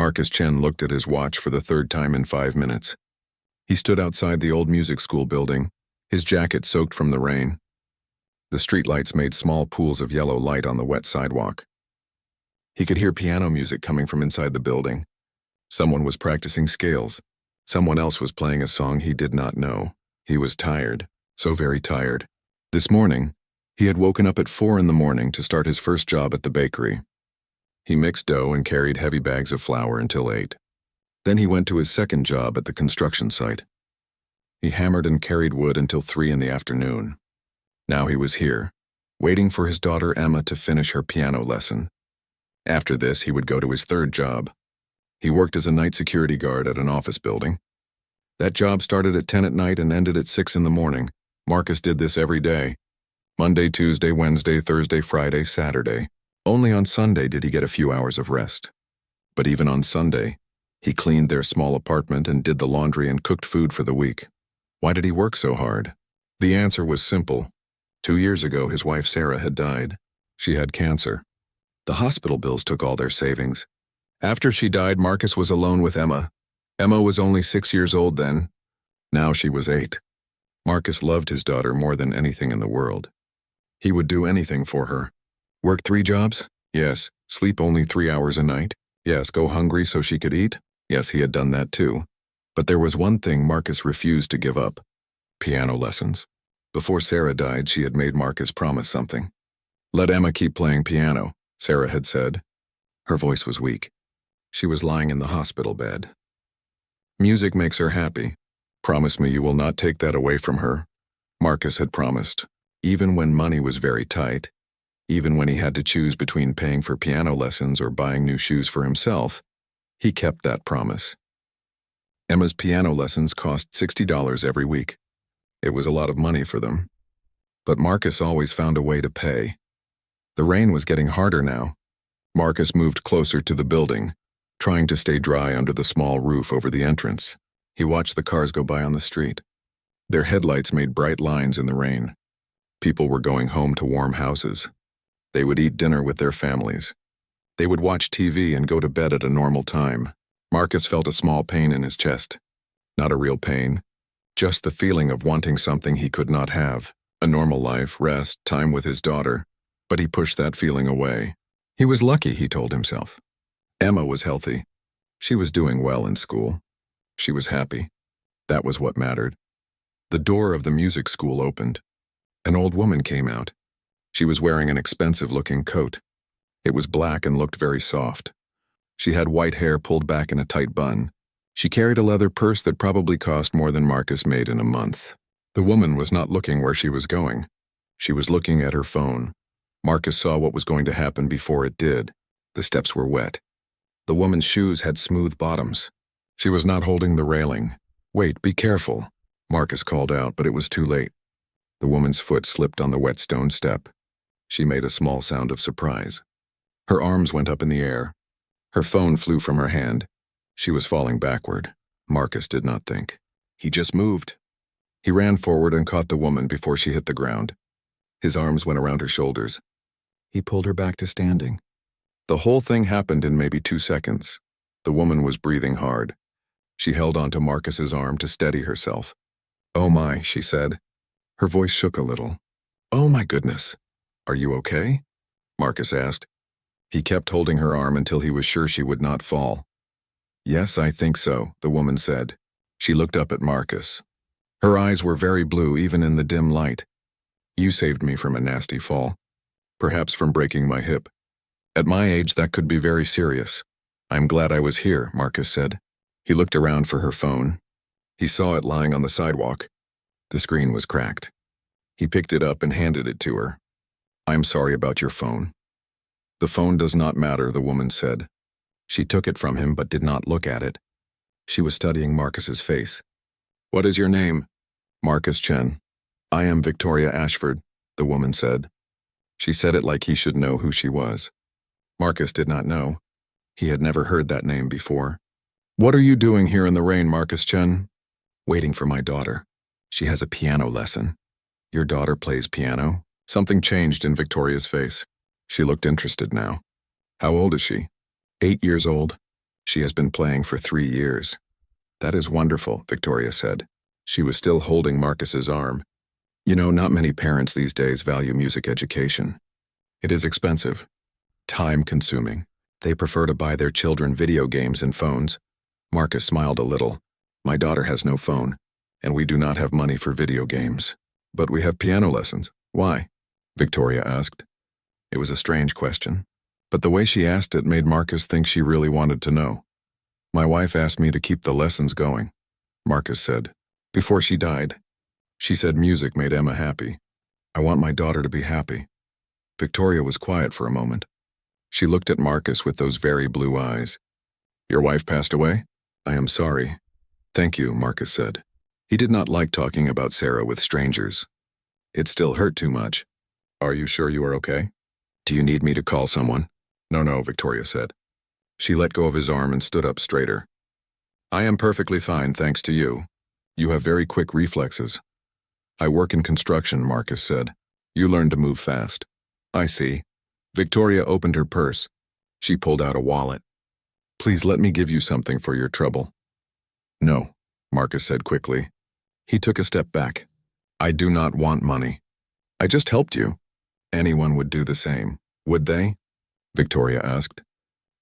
Marcus Chen looked at his watch for the third time in 5 minutes. He stood outside the old music school building, his jacket soaked from the rain. The streetlights made small pools of yellow light on the wet sidewalk. He could hear piano music coming from inside the building. Someone was practicing scales. Someone else was playing a song he did not know. He was tired, so very tired. This morning, he had woken up at 4 a.m. to start his first job at the bakery. He mixed dough and carried heavy bags of flour until 8. Then he went to his second job at the construction site. He hammered and carried wood until 3 p.m. Now he was here, waiting for his daughter Emma to finish her piano lesson. After this, he would go to his third job. He worked as a night security guard at an office building. That job started at 10 at night and ended at 6 in the morning. Marcus did this every day. Monday, Tuesday, Wednesday, Thursday, Friday, Saturday. Only on Sunday did he get a few hours of rest. But even on Sunday, he cleaned their small apartment and did the laundry and cooked food for the week. Why did he work so hard? The answer was simple. 2 years ago, his wife Sarah had died. She had cancer. The hospital bills took all their savings. After she died, Marcus was alone with Emma. Emma was only 6 years old then. Now she was 8. Marcus loved his daughter more than anything in the world. He would do anything for her. Work 3 jobs? Yes. Sleep only 3 hours a night? Yes. Go hungry so she could eat? Yes, he had done that too. But there was one thing Marcus refused to give up. Piano lessons. Before Sarah died, she had made Marcus promise something. Let Emma keep playing piano, Sarah had said. Her voice was weak. She was lying in the hospital bed. Music makes her happy. Promise me you will not take that away from her. Marcus had promised. Even when money was very tight, even when he had to choose between paying for piano lessons or buying new shoes for himself, he kept that promise. Emma's piano lessons cost $60 every week. It was a lot of money for them. But Marcus always found a way to pay. The rain was getting harder now. Marcus moved closer to the building, trying to stay dry under the small roof over the entrance. He watched the cars go by on the street. Their headlights made bright lines in the rain. People were going home to warm houses. They would eat dinner with their families. They would watch TV and go to bed at a normal time. Marcus felt a small pain in his chest. Not a real pain, just the feeling of wanting something he could not have. A normal life, rest, time with his daughter. But he pushed that feeling away. He was lucky, he told himself. Emma was healthy. She was doing well in school. She was happy. That was what mattered. The door of the music school opened. An old woman came out. She was wearing an expensive-looking coat. It was black and looked very soft. She had white hair pulled back in a tight bun. She carried a leather purse that probably cost more than Marcus made in a month. The woman was not looking where she was going. She was looking at her phone. Marcus saw what was going to happen before it did. The steps were wet. The woman's shoes had smooth bottoms. She was not holding the railing. Wait, be careful, Marcus called out, but it was too late. The woman's foot slipped on the wet stone step. She made a small sound of surprise. Her arms went up in the air. Her phone flew from her hand. She was falling backward. Marcus did not think. He just moved. He ran forward and caught the woman before she hit the ground. His arms went around her shoulders. He pulled her back to standing. The whole thing happened in maybe 2 seconds. The woman was breathing hard. She held onto Marcus's arm to steady herself. "Oh my," she said. Her voice shook a little. "Oh my goodness. Are you okay?" Marcus asked. He kept holding her arm until he was sure she would not fall. "Yes, I think so," the woman said. She looked up at Marcus. Her eyes were very blue even in the dim light. "You saved me from a nasty fall. Perhaps from breaking my hip. At my age, that could be very serious. I'm glad I was here," Marcus said. He looked around for her phone. He saw it lying on the sidewalk. The screen was cracked. He picked it up and handed it to her. "I'm sorry about your phone." "The phone does not matter," the woman said. She took it from him but did not look at it. She was studying Marcus's face. "What is your name?" "Marcus Chen." "I am Victoria Ashford," the woman said. She said it like he should know who she was. Marcus did not know. He had never heard that name before. "What are you doing here in the rain, Marcus Chen?" "Waiting for my daughter. She has a piano lesson." "Your daughter plays piano?" Something changed in Victoria's face. She looked interested now. "How old is she?" 8 years old. She has been playing for 3 years. That is wonderful, Victoria said. She was still holding Marcus's arm. You know, not many parents these days value music education. It is expensive, time-consuming. They prefer to buy their children video games and phones. Marcus smiled a little. My daughter has no phone, and we do not have money for video games. But we have piano lessons. Why? Victoria asked. It was a strange question, but the way she asked it made Marcus think she really wanted to know. My wife asked me to keep the lessons going, Marcus said. Before she died, she said music made Emma happy. I want my daughter to be happy. Victoria was quiet for a moment. She looked at Marcus with those very blue eyes. Your wife passed away? I am sorry. Thank you, Marcus said. He did not like talking about Sarah with strangers. It still hurt too much. Are you sure you are okay? Do you need me to call someone? No, Victoria said. She let go of his arm and stood up straighter. I am perfectly fine, thanks to you. You have very quick reflexes. I work in construction, Marcus said. You learn to move fast. I see. Victoria opened her purse. She pulled out a wallet. Please let me give you something for your trouble. No, Marcus said quickly. He took a step back. I do not want money. I just helped you. Anyone would do the same, would they? Victoria asked.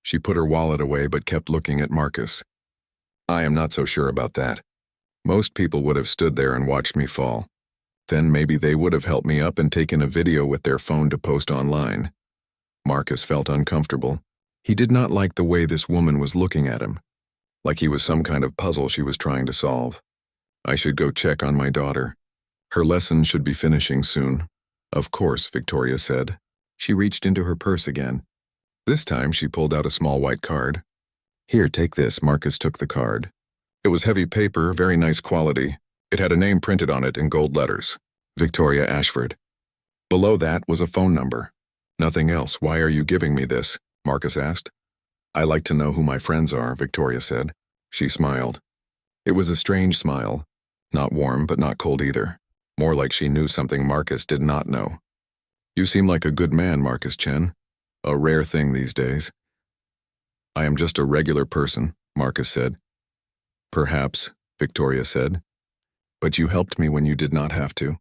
She put her wallet away but kept looking at Marcus. I am not so sure about that. Most people would have stood there and watched me fall. Then maybe they would have helped me up and taken a video with their phone to post online. Marcus felt uncomfortable. He did not like the way this woman was looking at him, like he was some kind of puzzle she was trying to solve. I should go check on my daughter. Her lesson should be finishing soon. Of course, Victoria said. She reached into her purse again. This time she pulled out a small white card. Here, take this. Marcus took the card. It was heavy paper, very nice quality. It had a name printed on it in gold letters. Victoria Ashford. Below that was a phone number. Nothing else. Why are you giving me this? Marcus asked. I like to know who my friends are, Victoria said. She smiled. It was a strange smile. Not warm, but not cold either. More like she knew something Marcus did not know. You seem like a good man, Marcus Chen. A rare thing these days. I am just a regular person, Marcus said. Perhaps, Victoria said. But you helped me when you did not have to.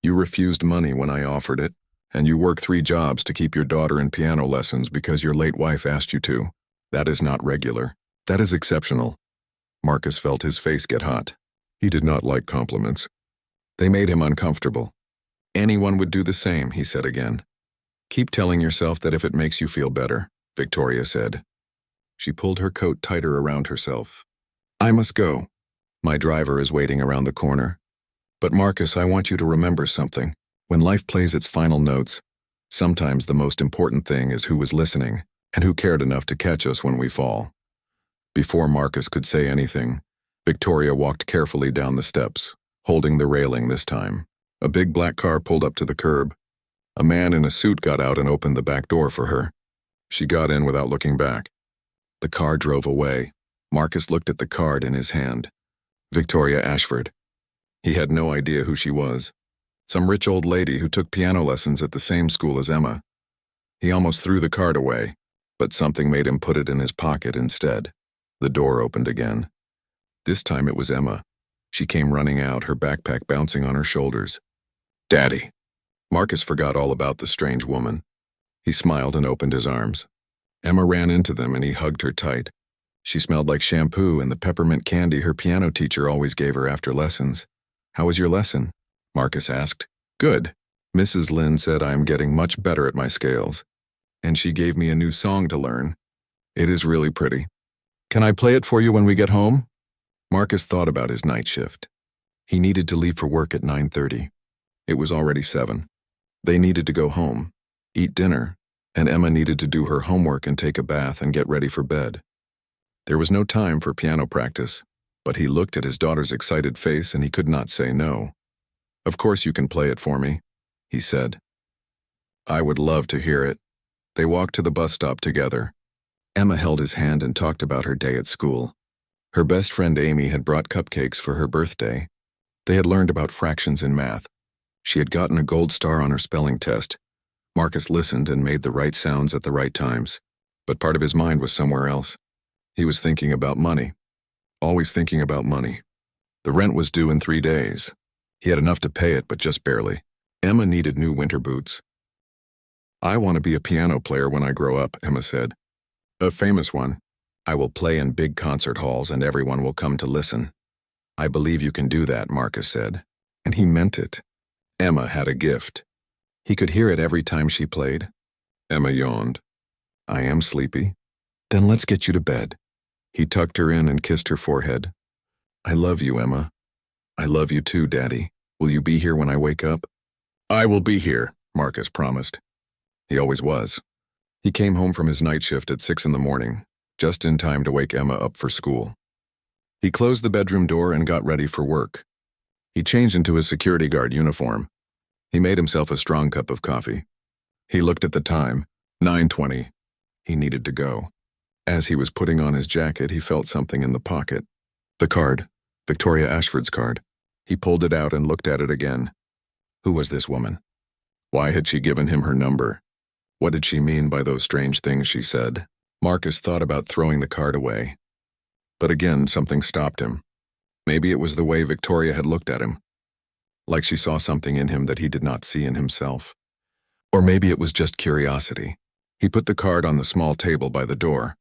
You refused money when I offered it, and you work 3 jobs to keep your daughter in piano lessons because your late wife asked you to. That is not regular. That is exceptional. Marcus felt his face get hot. He did not like compliments. They made him uncomfortable. Anyone would do the same, he said again. Keep telling yourself that if it makes you feel better, Victoria said. She pulled her coat tighter around herself. I must go. My driver is waiting around the corner. But Marcus, I want you to remember something. When life plays its final notes, sometimes the most important thing is who was listening and who cared enough to catch us when we fall. Before Marcus could say anything, Victoria walked carefully down the steps, holding the railing this time. A big black car pulled up to the curb. A man in a suit got out and opened the back door for her. She got in without looking back. The car drove away. Marcus looked at the card in his hand. Victoria Ashford. He had no idea who she was. Some rich old lady who took piano lessons at the same school as Emma. He almost threw the card away, but something made him put it in his pocket instead. The door opened again. This time it was Emma. She came running out, her backpack bouncing on her shoulders. Daddy. Marcus forgot all about the strange woman. He smiled and opened his arms. Emma ran into them and he hugged her tight. She smelled like shampoo and the peppermint candy her piano teacher always gave her after lessons. How was your lesson? Marcus asked. Good. Mrs. Lin said I am getting much better at my scales. And she gave me a new song to learn. It is really pretty. Can I play it for you when we get home? Marcus thought about his night shift. He needed to leave for work at 9:30. It was already 7. They needed to go home, eat dinner, and Emma needed to do her homework and take a bath and get ready for bed. There was no time for piano practice, but he looked at his daughter's excited face and he could not say no. Of course you can play it for me, he said. I would love to hear it. They walked to the bus stop together. Emma held his hand and talked about her day at school. Her best friend Amy had brought cupcakes for her birthday. They had learned about fractions in math. She had gotten a gold star on her spelling test. Marcus listened and made the right sounds at the right times, but part of his mind was somewhere else. He was thinking about money. Always thinking about money. The rent was due in 3 days. He had enough to pay it, but just barely. Emma needed new winter boots. "I want to be a piano player when I grow up," Emma said. "A famous one. I will play in big concert halls and everyone will come to listen." "I believe you can do that," Marcus said. And he meant it. Emma had a gift. He could hear it every time she played. Emma yawned. "I am sleepy." "Then let's get you to bed." He tucked her in and kissed her forehead. "I love you, Emma." "I love you too, Daddy. Will you be here when I wake up?" "I will be here," Marcus promised. He always was. He came home from his night shift at 6 in the morning, just in time to wake Emma up for school. He closed the bedroom door and got ready for work. He changed into his security guard uniform. He made himself a strong cup of coffee. He looked at the time, 9:20. He needed to go. As he was putting on his jacket, he felt something in the pocket. The card, Victoria Ashford's card. He pulled it out and looked at it again. Who was this woman? Why had she given him her number? What did she mean by those strange things she said? Marcus thought about throwing the card away. But again, something stopped him. Maybe it was the way Victoria had looked at him. Like she saw something in him that he did not see in himself. Or maybe it was just curiosity. He put the card on the small table by the door.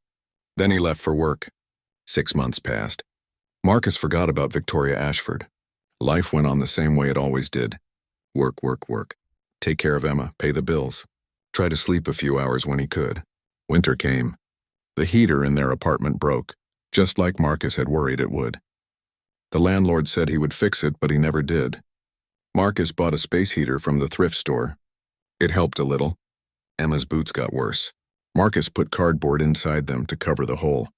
Then he left for work. 6 months passed. Marcus forgot about Victoria Ashford. Life went on the same way it always did. Work, work, work. Take care of Emma, pay the bills. Try to sleep a few hours when he could. Winter came. The heater in their apartment broke, just like Marcus had worried it would. The landlord said he would fix it, but he never did. Marcus bought a space heater from the thrift store. It helped a little. Emma's boots got worse. Marcus put cardboard inside them to cover the hole.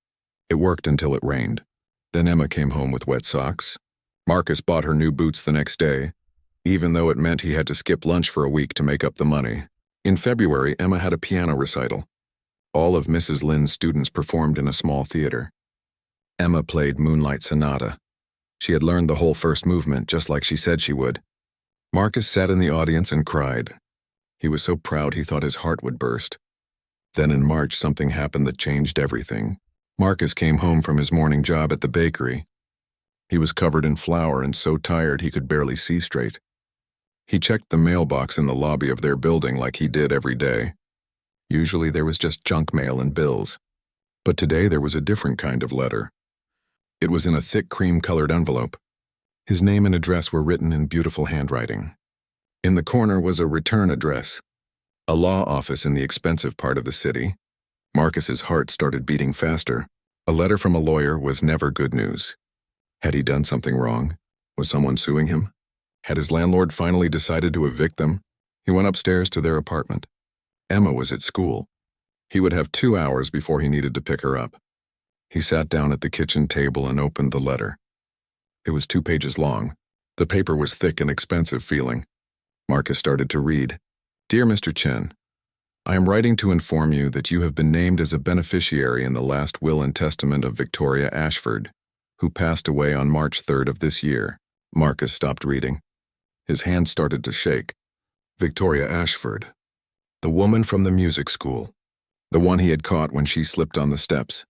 It worked until it rained. Then Emma came home with wet socks. Marcus bought her new boots the next day, even though it meant he had to skip lunch for a week to make up the money. In February, Emma had a piano recital. All of Mrs. Lynn's students performed in a small theater. Emma played Moonlight Sonata. She had learned the whole first movement, just like she said she would. Marcus sat in the audience and cried. He was so proud he thought his heart would burst. Then in March, something happened that changed everything. Marcus came home from his morning job at the bakery. He was covered in flour and so tired he could barely see straight. He checked the mailbox in the lobby of their building like he did every day. Usually there was just junk mail and bills. But today there was a different kind of letter. It was in a thick cream-colored envelope. His name and address were written in beautiful handwriting. In the corner was a return address, a law office in the expensive part of the city. Marcus's heart started beating faster. A letter from a lawyer was never good news. Had he done something wrong? Was someone suing him? Had his landlord finally decided to evict them? He went upstairs to their apartment. Emma was at school. He would have 2 hours before he needed to pick her up. He sat down at the kitchen table and opened the letter. It was 2 pages long. The paper was thick and expensive feeling. Marcus started to read. Dear Mr. Chen, I am writing to inform you that you have been named as a beneficiary in the last will and testament of Victoria Ashford, who passed away on March 3rd of this year. Marcus stopped reading. His hands started to shake. Victoria Ashford. The woman from the music school. The one he had caught when she slipped on the steps.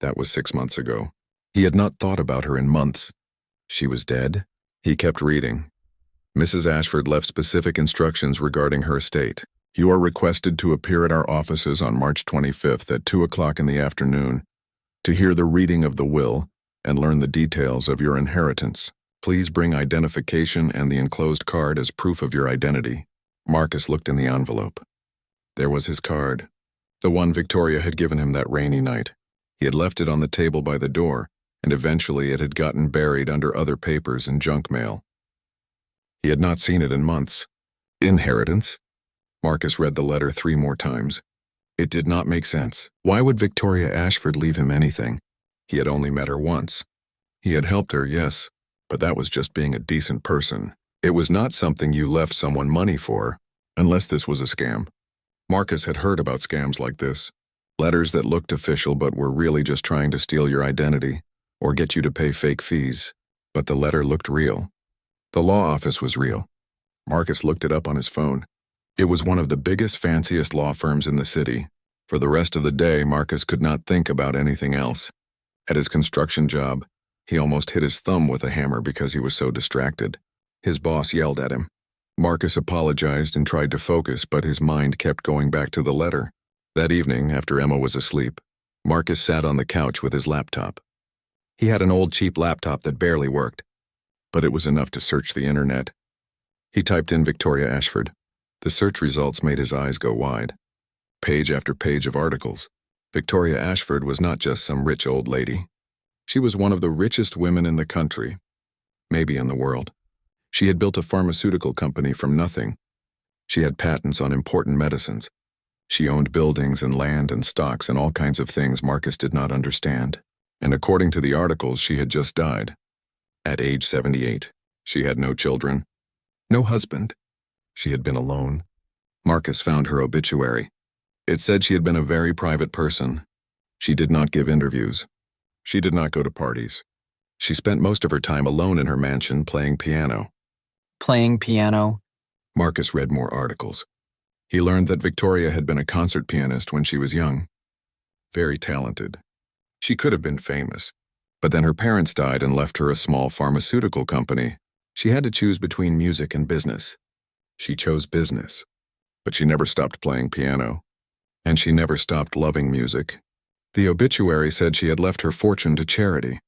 That was 6 months ago. He had not thought about her in months. She was dead? He kept reading. Mrs. Ashford left specific instructions regarding her estate. You are requested to appear at our offices on March 25th at 2 o'clock in the afternoon to hear the reading of the will and learn the details of your inheritance. Please bring identification and the enclosed card as proof of your identity. Marcus looked in the envelope. There was his card, the one Victoria had given him that rainy night. He had left it on the table by the door, and eventually it had gotten buried under other papers and junk mail. He had not seen it in months. Inheritance? Marcus read the letter 3 more times. It did not make sense. Why would Victoria Ashford leave him anything? He had only met her once. He had helped her, yes, but that was just being a decent person. It was not something you left someone money for, unless this was a scam. Marcus had heard about scams like this. Letters that looked official but were really just trying to steal your identity or get you to pay fake fees. But the letter looked real. The law office was real. Marcus looked it up on his phone. It was one of the biggest, fanciest law firms in the city. For the rest of the day, Marcus could not think about anything else. At his construction job, he almost hit his thumb with a hammer because he was so distracted. His boss yelled at him. Marcus apologized and tried to focus, but his mind kept going back to the letter. That evening, after Emma was asleep, Marcus sat on the couch with his laptop. He had an old cheap laptop that barely worked, but it was enough to search the internet. He typed in Victoria Ashford. The search results made his eyes go wide. Page after page of articles. Victoria Ashford was not just some rich old lady. She was one of the richest women in the country, maybe in the world. She had built a pharmaceutical company from nothing. She had patents on important medicines. She owned buildings and land and stocks and all kinds of things Marcus did not understand. And according to the articles, she had just died. At age 78, she had no children, no husband. She had been alone. Marcus found her obituary. It said she had been a very private person. She did not give interviews. She did not go to parties. She spent most of her time alone in her mansion playing piano. Playing piano? Marcus read more articles. He learned that Victoria had been a concert pianist when she was young. Very talented. She could have been famous, but then her parents died and left her a small pharmaceutical company. She had to choose between music and business. She chose business, but she never stopped playing piano, and she never stopped loving music. The obituary said she had left her fortune to charity,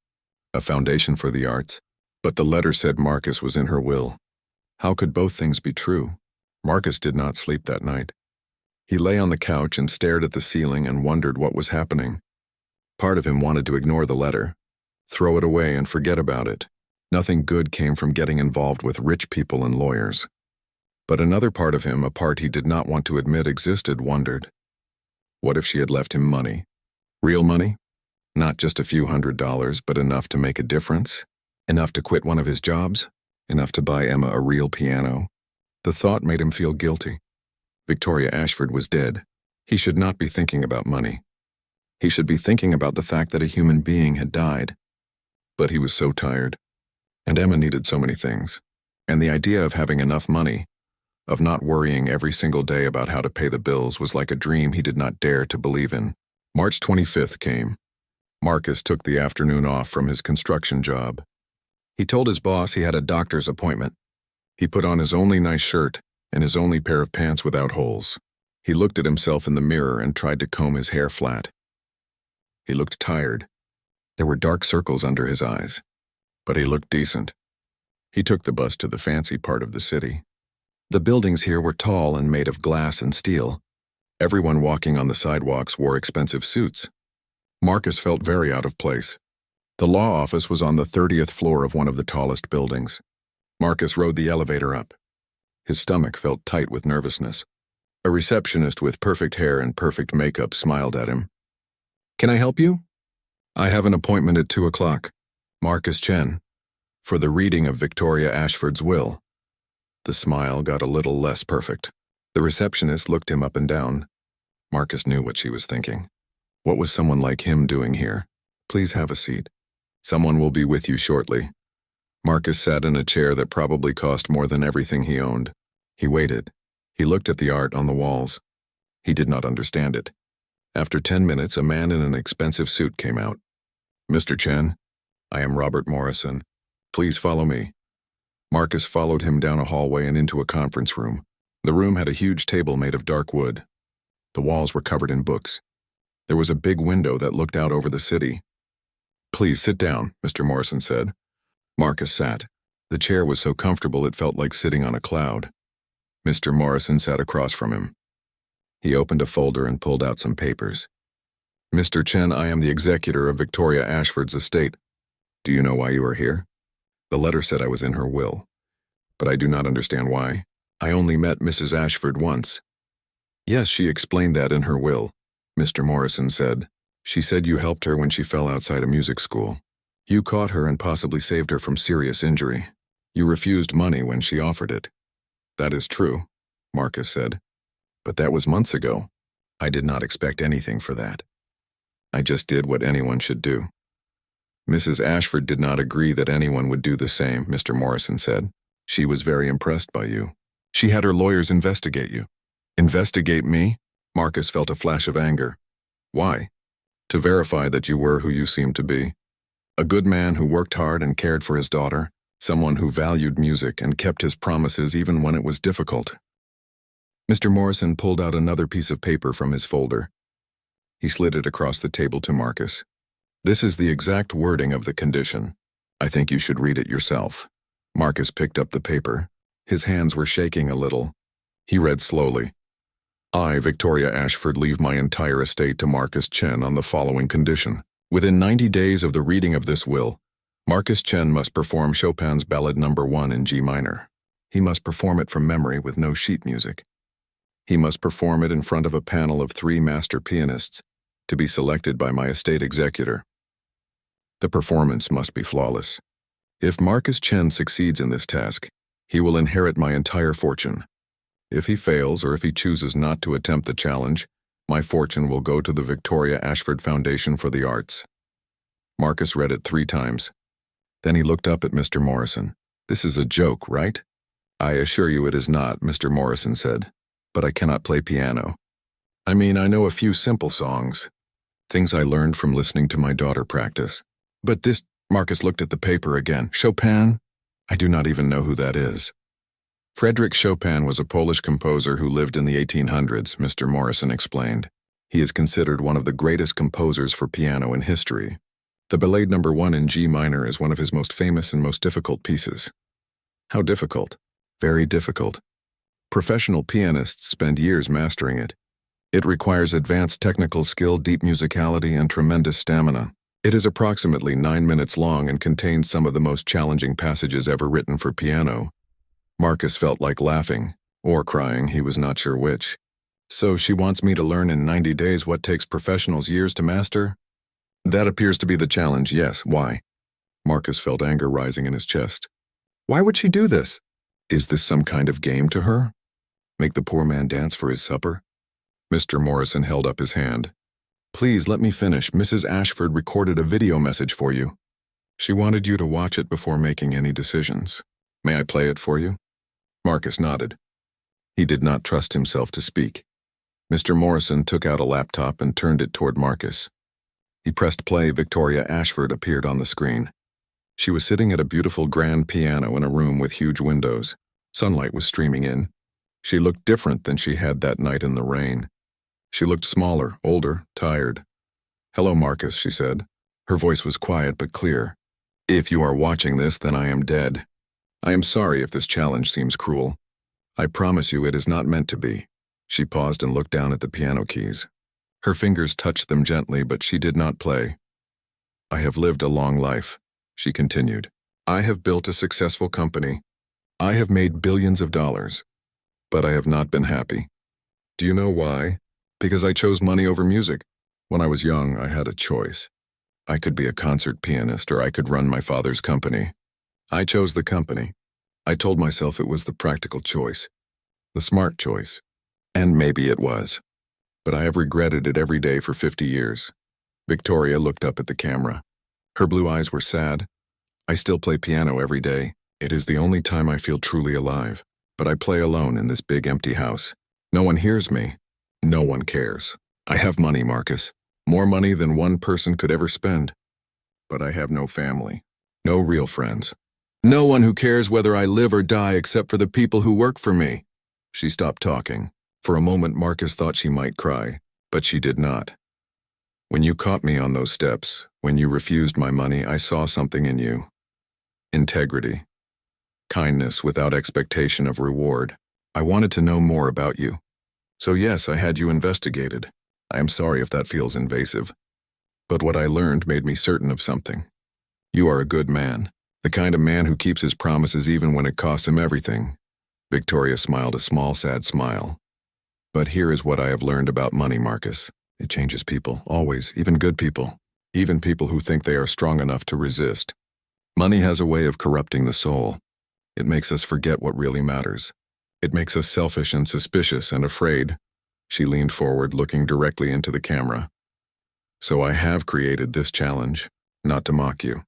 a foundation for the arts, but the letter said Marcus was in her will. How could both things be true? Marcus did not sleep that night. He lay on the couch and stared at the ceiling and wondered what was happening. Part of him wanted to ignore the letter, throw it away and forget about it. Nothing good came from getting involved with rich people and lawyers. But another part of him, a part he did not want to admit existed, wondered. What if she had left him money? Real money? Not just a few $100s, but enough to make a difference? Enough to quit one of his jobs? Enough to buy Emma a real piano? The thought made him feel guilty. Victoria Ashford was dead. He should not be thinking about money. He should be thinking about the fact that a human being had died. But he was so tired. And Emma needed so many things. And the idea of having enough money, of not worrying every single day about how to pay the bills, was like a dream he did not dare to believe in. March 25th came. Marcus took the afternoon off from his construction job. He told his boss he had a doctor's appointment. He put on his only nice shirt and his only pair of pants without holes. He looked at himself in the mirror and tried to comb his hair flat. He looked tired. There were dark circles under his eyes, but he looked decent. He took the bus to the fancy part of the city. The buildings here were tall and made of glass and steel. Everyone walking on the sidewalks wore expensive suits. Marcus felt very out of place. The law office was on the 30th floor of one of the tallest buildings. Marcus rode the elevator up. His stomach felt tight with nervousness. A receptionist with perfect hair and perfect makeup smiled at him. "Can I help you?" "I have an appointment at 2 o'clock. Marcus Chen, for the reading of Victoria Ashford's will." The smile got a little less perfect. The receptionist looked him up and down. Marcus knew what she was thinking. What was someone like him doing here? "Please have a seat. Someone will be with you shortly." Marcus sat in a chair that probably cost more than everything he owned. He waited. He looked at the art on the walls. He did not understand it. After 10 minutes, a man in an expensive suit came out. "Mr. Chen, I am Robert Morrison. Please follow me." Marcus followed him down a hallway and into a conference room. The room had a huge table made of dark wood. The walls were covered in books. There was a big window that looked out over the city. "Please sit down," Mr. Morrison said. Marcus sat. The chair was so comfortable it felt like sitting on a cloud. Mr. Morrison sat across from him. He opened a folder and pulled out some papers. "Mr. Chen, I am the executor of Victoria Ashford's estate. Do you know why you are here?" "The letter said I was in her will, but I do not understand why. I only met Mrs. Ashford once." "Yes, she explained that in her will," Mr. Morrison said. "She said you helped her when she fell outside a music school. You caught her and possibly saved her from serious injury. You refused money when she offered it." "That is true," Marcus said. "But that was months ago. I did not expect anything for that. I just did what anyone should do." "Mrs. Ashford did not agree that anyone would do the same," Mr. Morrison said. "She was very impressed by you. She had her lawyers investigate you." "Investigate me?" Marcus felt a flash of anger. Why? To verify that you were who you seemed to be. A good man who worked hard and cared for his daughter, someone who valued music and kept his promises even when it was difficult. Mr. Morrison pulled out another piece of paper from his folder. He slid it across the table to Marcus. This is the exact wording of the condition. I think you should read it yourself. Marcus picked up the paper. His hands were shaking a little. He read slowly. I, Victoria Ashford, leave my entire estate to Marcus Chen on the following condition. Within 90 days of the reading of this will, Marcus Chen must perform Chopin's Ballad No. 1 in G minor. He must perform it from memory with no sheet music. He must perform it in front of a panel of 3 master pianists, to be selected by my estate executor. The performance must be flawless. If Marcus Chen succeeds in this task, he will inherit my entire fortune. If he fails or if he chooses not to attempt the challenge, my fortune will go to the Victoria Ashford Foundation for the Arts. Marcus read it 3 times. Then he looked up at Mr. Morrison. This is a joke, right? I assure you it is not, Mr. Morrison said. But I cannot play piano. I mean, I know a few simple songs. Things I learned from listening to my daughter practice. But this, Marcus looked at the paper again. Chopin? I do not even know who that is. Frédéric Chopin was a Polish composer who lived in the 1800s, Mr. Morrison explained. He is considered one of the greatest composers for piano in history. The Ballad No. 1 in G minor is one of his most famous and most difficult pieces. How difficult? Very difficult. Professional pianists spend years mastering it. It requires advanced technical skill, deep musicality, and tremendous stamina. It is approximately 9 minutes long and contains some of the most challenging passages ever written for piano. Marcus felt like laughing, or crying, he was not sure which. So she wants me to learn in 90 days what takes professionals years to master? That appears to be the challenge, yes. Why? Marcus felt anger rising in his chest. Why would she do this? Is this some kind of game to her? Make the poor man dance for his supper? Mr. Morrison held up his hand. Please let me finish. Mrs. Ashford recorded a video message for you. She wanted you to watch it before making any decisions. May I play it for you? Marcus nodded. He did not trust himself to speak. Mr. Morrison took out a laptop and turned it toward Marcus. He pressed play. Victoria Ashford appeared on the screen. She was sitting at a beautiful grand piano in a room with huge windows. Sunlight was streaming in. She looked different than she had that night in the rain. She looked smaller, older, tired. Hello, Marcus, she said. Her voice was quiet but clear. If you are watching this, then I am dead. I am sorry if this challenge seems cruel. I promise you it is not meant to be. She paused and looked down at the piano keys. Her fingers touched them gently, but she did not play. I have lived a long life, she continued. I have built a successful company. I have made billions of dollars. But I have not been happy. Do you know why? Because I chose money over music. When I was young, I had a choice. I could be a concert pianist or I could run my father's company. I chose the company. I told myself it was the practical choice, the smart choice. And maybe it was. But I have regretted it every day for 50 years. Victoria looked up at the camera. Her blue eyes were sad. I still play piano every day. It is the only time I feel truly alive. But I play alone in this big empty house. No one hears me. No one cares. I have money, Marcus. More money than one person could ever spend. But I have no family. No real friends. No one who cares whether I live or die except for the people who work for me. She stopped talking. For a moment, Marcus thought she might cry, but she did not. When you caught me on those steps, when you refused my money, I saw something in you. Integrity. Kindness without expectation of reward. I wanted to know more about you. So yes, I had you investigated. I am sorry if that feels invasive. But what I learned made me certain of something. You are a good man. The kind of man who keeps his promises even when it costs him everything. Victoria smiled a small, sad smile. But here is what I have learned about money, Marcus. It changes people, always, even good people. Even people who think they are strong enough to resist. Money has a way of corrupting the soul. It makes us forget what really matters. It makes us selfish and suspicious and afraid. She leaned forward, looking directly into the camera. So I have created this challenge, not to mock you.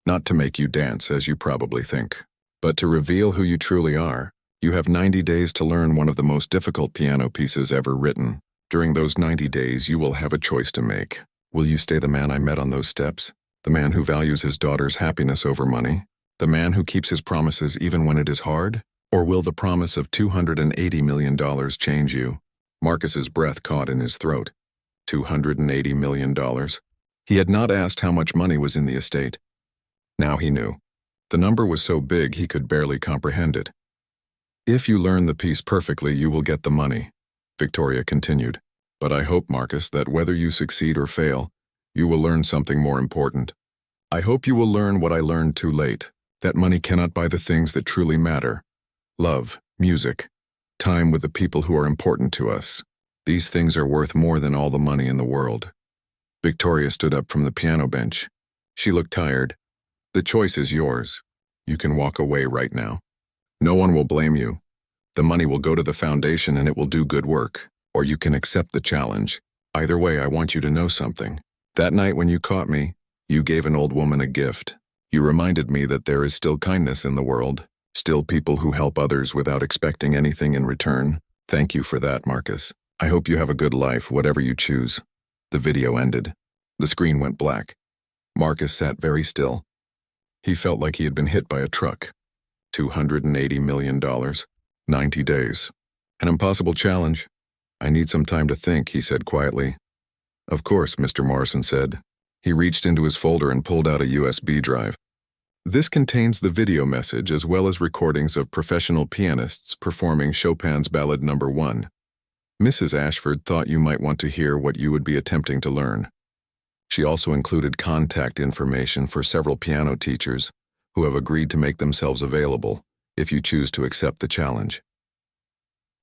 Not to make you dance, as you probably think, but to reveal who you truly are. You have 90 days to learn one of the most difficult piano pieces ever written. During those 90 days, you will have a choice to make. Will you stay the man I met on those steps? The man who values his daughter's happiness over money? The man who keeps his promises even when it is hard? Or will the promise of $280 million change you? Marcus's breath caught in his throat. $280 million. He had not asked how much money was in the estate. Now he knew. The number was so big he could barely comprehend it. If you learn the piece perfectly, you will get the money, Victoria continued. But I hope, Marcus, that whether you succeed or fail, you will learn something more important. I hope you will learn what I learned too late, that money cannot buy the things that truly matter. Love, music, time with the people who are important to us. These things are worth more than all the money in the world. Victoria stood up from the piano bench. She looked tired. The choice is yours. You can walk away right now. No one will blame you. The money will go to the foundation and it will do good work. Or you can accept the challenge. Either way, I want you to know something. That night when you caught me, you gave an old woman a gift. You reminded me that there is still kindness in the world, still people who help others without expecting anything in return. Thank you for that, Marcus. I hope you have a good life, whatever you choose. The video ended. The screen went black. Marcus sat very still. He felt like he had been hit by a truck. $280 million. 90 days. An impossible challenge. I need some time to think, he said quietly. Of course, Mr. Morrison said. He reached into his folder and pulled out a USB drive. This contains the video message as well as recordings of professional pianists performing Chopin's Ballade No. 1. Mrs. Ashford thought you might want to hear what you would be attempting to learn. She also included contact information for several piano teachers who have agreed to make themselves available if you choose to accept the challenge.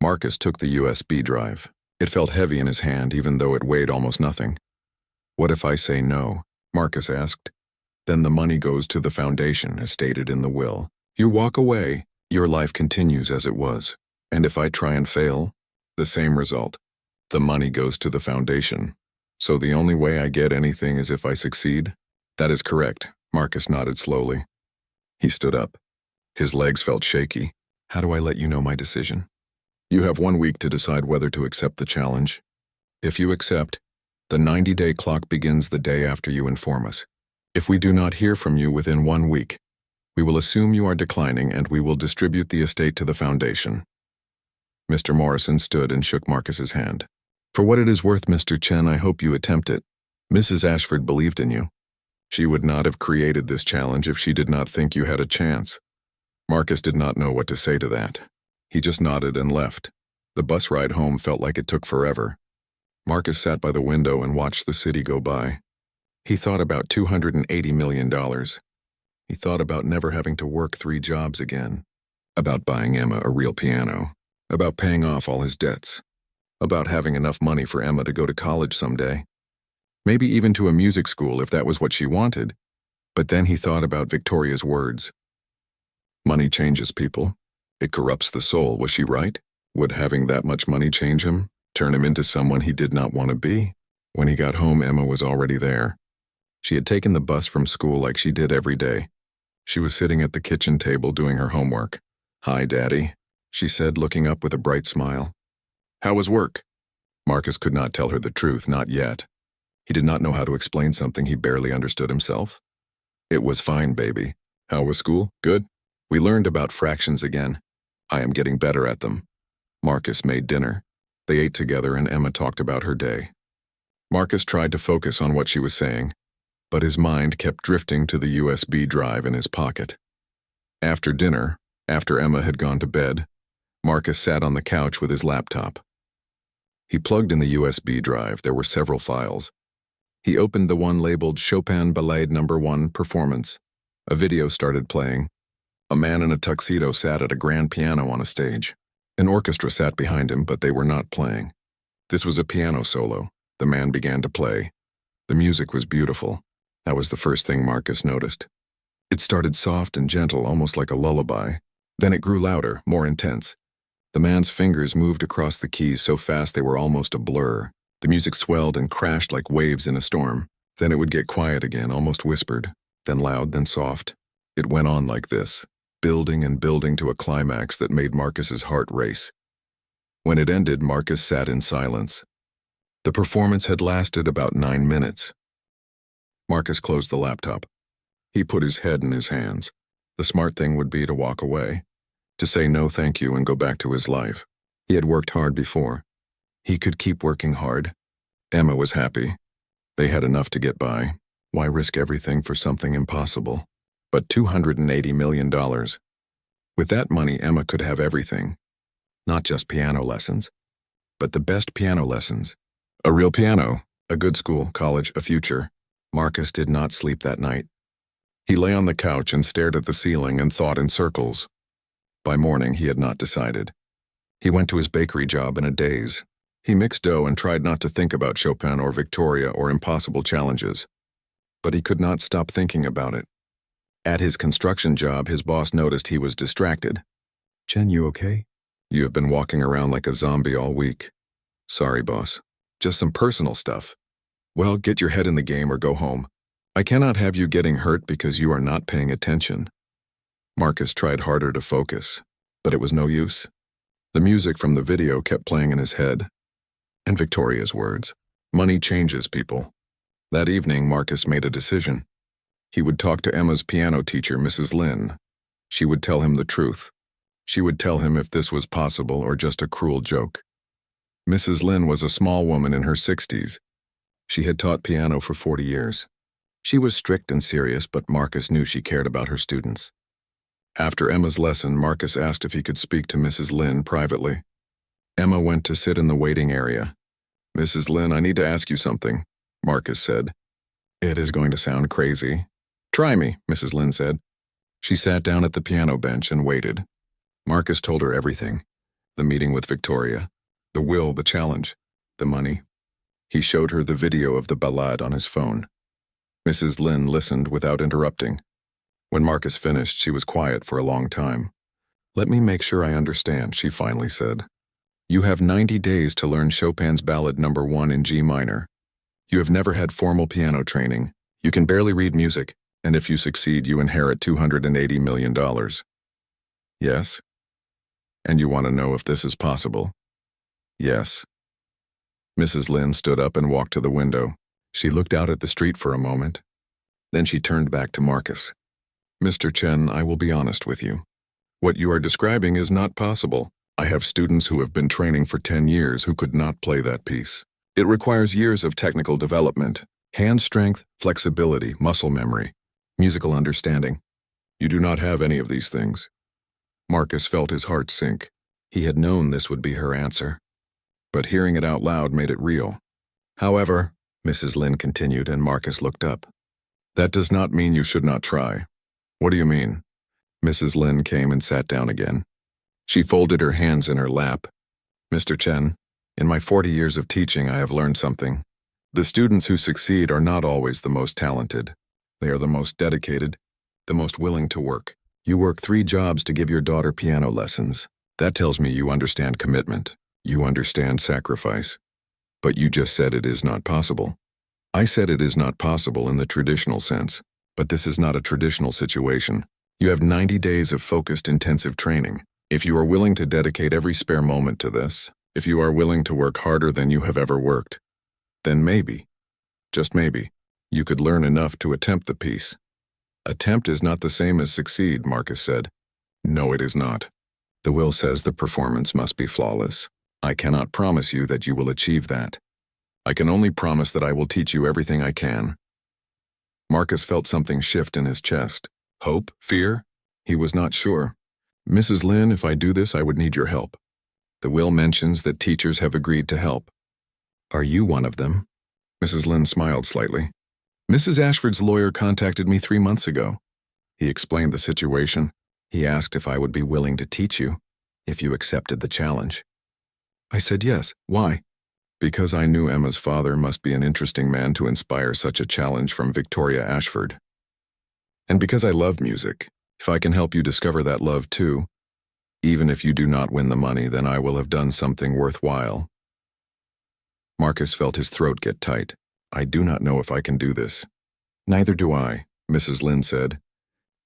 Marcus took the USB drive. It felt heavy in his hand even though it weighed almost nothing. What if I say no? Marcus asked. Then the money goes to the foundation as stated in the will. You walk away, your life continues as it was. And if I try and fail, the same result. The money goes to the foundation. So the only way I get anything is if I succeed? That is correct, Marcus nodded slowly. He stood up. His legs felt shaky. How do I let you know my decision? You have 1 week to decide whether to accept the challenge. If you accept, the 90-day clock begins the day after you inform us. If we do not hear from you within 1 week, we will assume you are declining and we will distribute the estate to the foundation. Mr. Morrison stood and shook Marcus's hand. For what it is worth, Mr. Chen, I hope you attempt it. Mrs. Ashford believed in you. She would not have created this challenge if she did not think you had a chance. Marcus did not know what to say to that. He just nodded and left. The bus ride home felt like it took forever. Marcus sat by the window and watched the city go by. He thought about $280 million. He thought about never having to work 3 jobs again. About buying Emma a real piano. About paying off all his debts. About having enough money for Emma to go to college someday. Maybe even to a music school if that was what she wanted. But then he thought about Victoria's words. Money changes people. It corrupts the soul. Was she right? Would having that much money change him? Turn him into someone he did not want to be? When he got home, Emma was already there. She had taken the bus from school like she did every day. She was sitting at the kitchen table doing her homework. Hi, Daddy, she said, looking up with a bright smile. How was work? Marcus could not tell her the truth, not yet. He did not know how to explain something he barely understood himself. It was fine, baby. How was school? Good. We learned about fractions again. I am getting better at them. Marcus made dinner. They ate together and Emma talked about her day. Marcus tried to focus on what she was saying, but his mind kept drifting to the USB drive in his pocket. After dinner, after Emma had gone to bed, Marcus sat on the couch with his laptop. He plugged in the USB drive. There were several files. He opened the one labeled Chopin Ballade No. 1 Performance. A video started playing. A man in a tuxedo sat at a grand piano on a stage. An orchestra sat behind him, but they were not playing. This was a piano solo. The man began to play. The music was beautiful. That was the first thing Marcus noticed. It started soft and gentle, almost like a lullaby. Then it grew louder, more intense. The man's fingers moved across the keys so fast they were almost a blur. The music swelled and crashed like waves in a storm. Then it would get quiet again, almost whispered. Then loud, then soft. It went on like this, building and building to a climax that made Marcus's heart race. When it ended, Marcus sat in silence. The performance had lasted about 9 minutes. Marcus closed the laptop. He put his head in his hands. The smart thing would be to walk away, to say no thank you and go back to his life. He had worked hard before. He could keep working hard. Emma was happy. They had enough to get by. Why risk everything for something impossible? But $280 million. With that money, Emma could have everything. Not just piano lessons, but the best piano lessons. A real piano, a good school, college, a future. Marcus did not sleep that night. He lay on the couch and stared at the ceiling and thought in circles. By morning, he had not decided. He went to his bakery job in a daze. He mixed dough and tried not to think about Chopin or Victoria or impossible challenges. But he could not stop thinking about it. At his construction job, his boss noticed he was distracted. "Chen, you okay? You have been walking around like a zombie all week." "Sorry, boss. Just some personal stuff." "Well, get your head in the game or go home. I cannot have you getting hurt because you are not paying attention." Marcus tried harder to focus, but it was no use. The music from the video kept playing in his head. And Victoria's words, "Money changes people." That evening, Marcus made a decision. He would talk to Emma's piano teacher, Mrs. Lin. She would tell him the truth. She would tell him if this was possible or just a cruel joke. Mrs. Lin was a small woman in her 60s. She had taught piano for 40 years. She was strict and serious, but Marcus knew she cared about her students. After Emma's lesson, Marcus asked if he could speak to Mrs. Lin privately. Emma went to sit in the waiting area. "Mrs. Lin, I need to ask you something," Marcus said. "It is going to sound crazy." "Try me," Mrs. Lin said. She sat down at the piano bench and waited. Marcus told her everything. The meeting with Victoria, the will, the challenge, the money. He showed her the video of the ballade on his phone. Mrs. Lin listened without interrupting. When Marcus finished, she was quiet for a long time. "Let me make sure I understand," she finally said. "You have 90 days to learn Chopin's Ballad No. 1 in G minor. You have never had formal piano training. You can barely read music, and if you succeed, you inherit $280 million. Yes? And you want to know if this is possible? Yes." Mrs. Lin stood up and walked to the window. She looked out at the street for a moment. Then she turned back to Marcus. "Mr. Chen, I will be honest with you. What you are describing is not possible. I have students who have been training for 10 years who could not play that piece. It requires years of technical development, hand strength, flexibility, muscle memory, musical understanding. You do not have any of these things." Marcus felt his heart sink. He had known this would be her answer. But hearing it out loud made it real. "However," Mrs. Lin continued, and Marcus looked up, "that does not mean you should not try." "What do you mean?" Mrs. Lin came and sat down again. She folded her hands in her lap. "Mr. Chen, in my 40 years of teaching, I have learned something. The students who succeed are not always the most talented. They are the most dedicated, the most willing to work. You work 3 jobs to give your daughter piano lessons. That tells me you understand commitment. You understand sacrifice. But you just said it is not possible." "I said it is not possible in the traditional sense, but this is not a traditional situation. You have 90 days of focused intensive training. If you are willing to dedicate every spare moment to this, if you are willing to work harder than you have ever worked, then maybe, just maybe, you could learn enough to attempt the piece." "Attempt is not the same as succeed," Marcus said. "No, it is not. The will says the performance must be flawless. I cannot promise you that you will achieve that. I can only promise that I will teach you everything I can." Marcus felt something shift in his chest. Hope? Fear? He was not sure. "Mrs. Lin, if I do this, I would need your help. The will mentions that teachers have agreed to help. Are you one of them?" Mrs. Lin smiled slightly. "Mrs. Ashford's lawyer contacted me 3 months ago. He explained the situation. He asked if I would be willing to teach you, if you accepted the challenge. I said yes. Why? Because I knew Emma's father must be an interesting man to inspire such a challenge from Victoria Ashford. And because I love music, if I can help you discover that love too, even if you do not win the money, then I will have done something worthwhile." Marcus felt his throat get tight. "I do not know if I can do this." "Neither do I," Mrs. Lin said.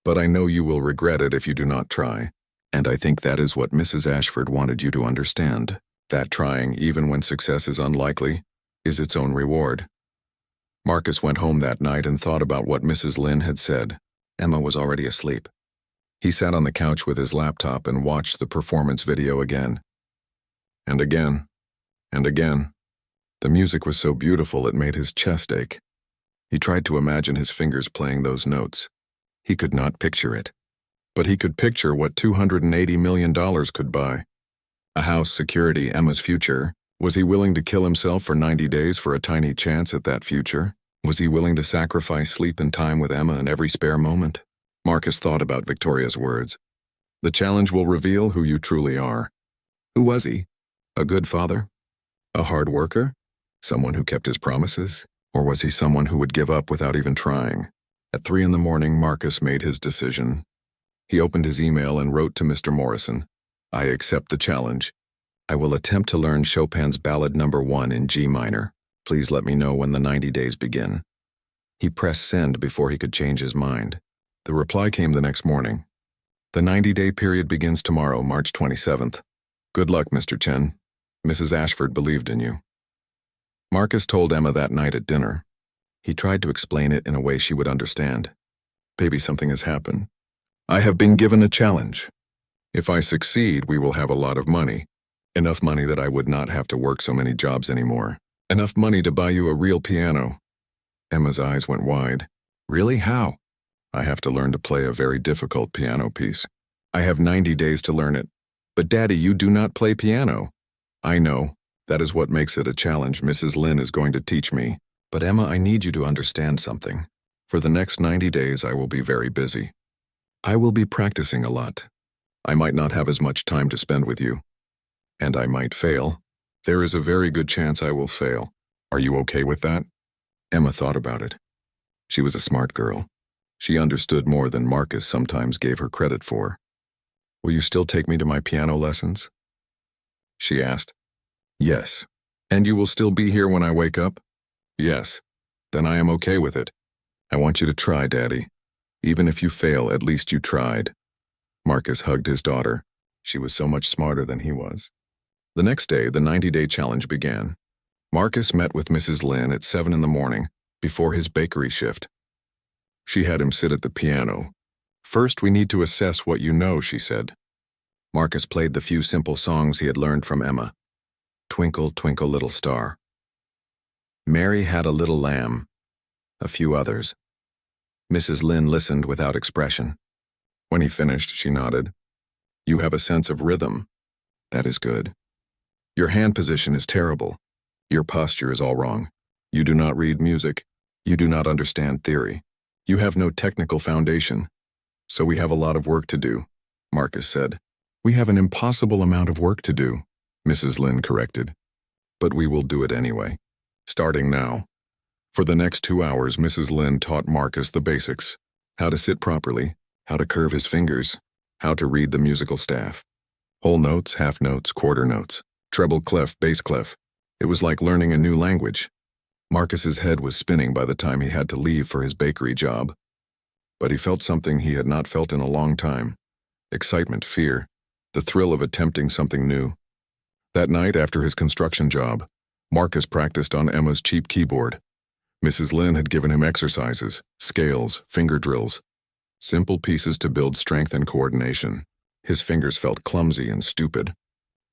"But I know you will regret it if you do not try. And I think that is what Mrs. Ashford wanted you to understand, that trying, even when success is unlikely, is its own reward. Marcus went home that night and thought about what Mrs. Lynn had said. Emma was already asleep. He sat on the couch with his laptop and watched the performance video again. And again. And again. The music was so beautiful it made his chest ache. He tried to imagine his fingers playing those notes. He could not picture it. But he could picture what $280 million could buy. A house, security, Emma's future. Was he willing to kill himself for 90 days for a tiny chance at that future? Was he willing to sacrifice sleep and time with Emma in every spare moment? Marcus thought about Victoria's words. The challenge will reveal who you truly are. Who was he? A good father? A hard worker? Someone who kept his promises? Or was he someone who would give up without even trying? At 3 a.m, Marcus made his decision. He opened his email and wrote to Mr. Morrison, I accept the challenge. I will attempt to learn Chopin's Ballad No. 1 in G minor. Please let me know when the 90 days begin. He pressed send before he could change his mind. The reply came the next morning. The 90-day period begins tomorrow, March 27th. Good luck, Mr. Chen. Mrs. Ashford believed in you. Marcus told Emma that night at dinner. He tried to explain it in a way she would understand. Baby, something has happened. I have been given a challenge. If I succeed, we will have a lot of money. Enough money that I would not have to work so many jobs anymore. Enough money to buy you a real piano. Emma's eyes went wide. Really? How? I have to learn to play a very difficult piano piece. I have 90 days to learn it. But Daddy, you do not play piano. I know. That is what makes it a challenge. Mrs. Lynn is going to teach me. But Emma, I need you to understand something. For the next 90 days, I will be very busy. I will be practicing a lot. I might not have as much time to spend with you. And I might fail. There is a very good chance I will fail. Are you okay with that? Emma thought about it. She was a smart girl. She understood more than Marcus sometimes gave her credit for. Will you still take me to my piano lessons? She asked. Yes. And you will still be here when I wake up? Yes. Then I am okay with it. I want you to try, Daddy. Even if you fail, at least you tried. Marcus hugged his daughter. She was so much smarter than he was. The next day, the 90-day challenge began. Marcus met with Mrs. Lynn at 7 a.m, before his bakery shift. She had him sit at the piano. First, we need to assess what you know, she said. Marcus played the few simple songs he had learned from Emma. Twinkle, Twinkle, Little Star. Mary Had a Little Lamb. A few others. Mrs. Lynn listened without expression. When he finished, she nodded. You have a sense of rhythm. That is good. Your hand position is terrible. Your posture is all wrong. You do not read music. You do not understand theory. You have no technical foundation. So we have a lot of work to do, Marcus said. We have an impossible amount of work to do, Mrs. Lynn corrected. But we will do it anyway. Starting now. For the next 2 hours, Mrs. Lynn taught Marcus the basics. How to sit properly, how to curve his fingers, how to read the musical staff. Whole notes, half notes, quarter notes, treble clef, bass clef. It was like learning a new language. Marcus's head was spinning by the time he had to leave for his bakery job. But he felt something he had not felt in a long time. Excitement, fear, the thrill of attempting something new. That night, after his construction job, Marcus practiced on Emma's cheap keyboard. Mrs. Lynn had given him exercises, scales, finger drills, simple pieces to build strength and coordination. His fingers felt clumsy and stupid.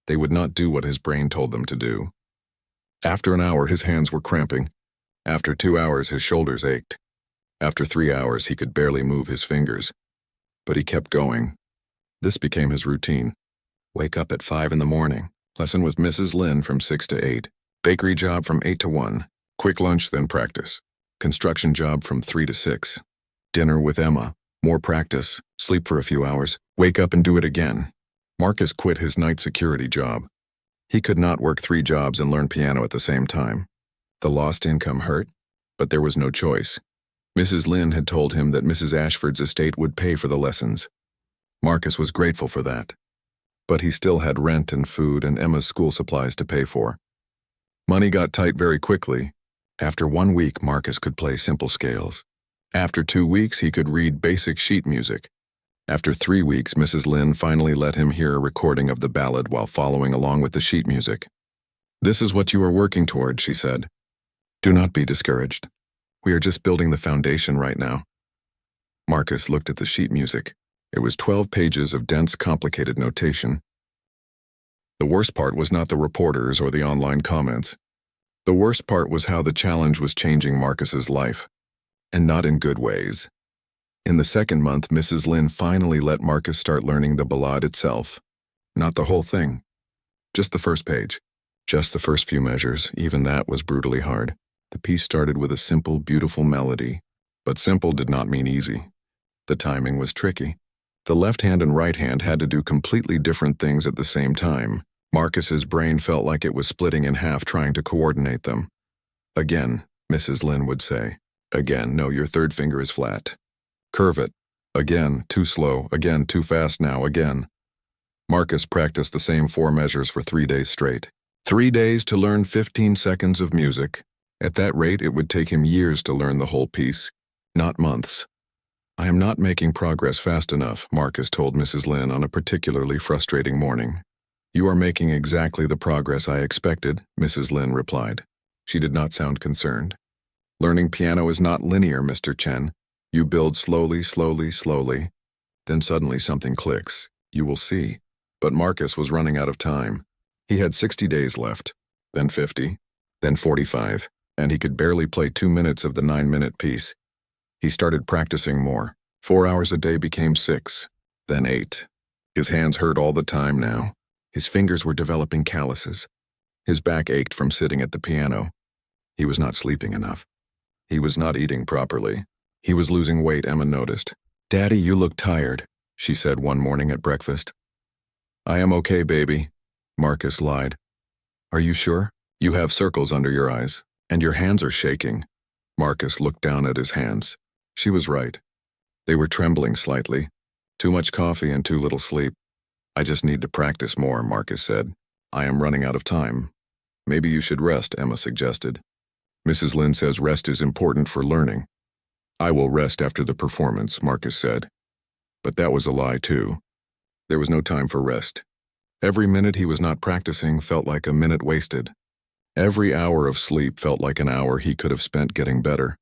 They would not do what his brain told them to do. After an hour, his hands were cramping. After 2 hours, his shoulders ached. After 3 hours, he could barely move his fingers. But he kept going. This became his routine. Wake up at 5 a.m, lesson with Mrs. Lynn from 6 to 8, bakery job from 8 to 1, quick lunch, then practice, construction job from 3 to 6, dinner with Emma, more practice, sleep for a few hours, wake up and do it again. Marcus quit his night security job. He could not work 3 jobs and learn piano at the same time. The lost income hurt, but there was no choice. Mrs. Lynn had told him that Mrs. Ashford's estate would pay for the lessons. Marcus was grateful for that. But he still had rent and food and Emma's school supplies to pay for. Money got tight very quickly. After 1 week, Marcus could play simple scales. After 2 weeks, he could read basic sheet music. After 3 weeks, Mrs. Lynn finally let him hear a recording of the ballad while following along with the sheet music. This is what you are working toward, she said. Do not be discouraged. We are just building the foundation right now. Marcus looked at the sheet music. It was 12 pages of dense, complicated notation. The worst part was not the reporters or the online comments. The worst part was how the challenge was changing Marcus's life, and not in good ways. In the second month, Mrs. Lin finally let Marcus start learning the ballade itself. Not the whole thing. Just the first page. Just the first few measures. Even that was brutally hard. The piece started with a simple, beautiful melody. But simple did not mean easy. The timing was tricky. The left hand and right hand had to do completely different things at the same time. Marcus's brain felt like it was splitting in half trying to coordinate them. Again, Mrs. Lin would say. Again, no, your third finger is flat. Curve it. Again, too slow. Again, too fast now. Again. Marcus practiced the same 4 measures for 3 days straight. 3 days to learn 15 seconds of music. At that rate, it would take him years to learn the whole piece, not months. I am not making progress fast enough, Marcus told Mrs. Lin on a particularly frustrating morning. You are making exactly the progress I expected, Mrs. Lin replied. She did not sound concerned. Learning piano is not linear, Mr. Chen. You build slowly, slowly, slowly. Then suddenly something clicks. You will see. But Marcus was running out of time. He had 60 days left, then 50, then 45, and he could barely play 2 minutes of the 9-minute piece. He started practicing more. 4 hours a day became 6, then 8. His hands hurt all the time now. His fingers were developing calluses. His back ached from sitting at the piano. He was not sleeping enough. He was not eating properly. He was losing weight, Emma noticed. Daddy, you look tired, she said one morning at breakfast. I am okay, baby, Marcus lied. Are you sure? You have circles under your eyes, and your hands are shaking. Marcus looked down at his hands. She was right. They were trembling slightly. Too much coffee and too little sleep. I just need to practice more, Marcus said. I am running out of time. Maybe you should rest, Emma suggested. Mrs. Lin says rest is important for learning. I will rest after the performance, Marcus said. But that was a lie, too. There was no time for rest. Every minute he was not practicing felt like a minute wasted. Every hour of sleep felt like an hour he could have spent getting better.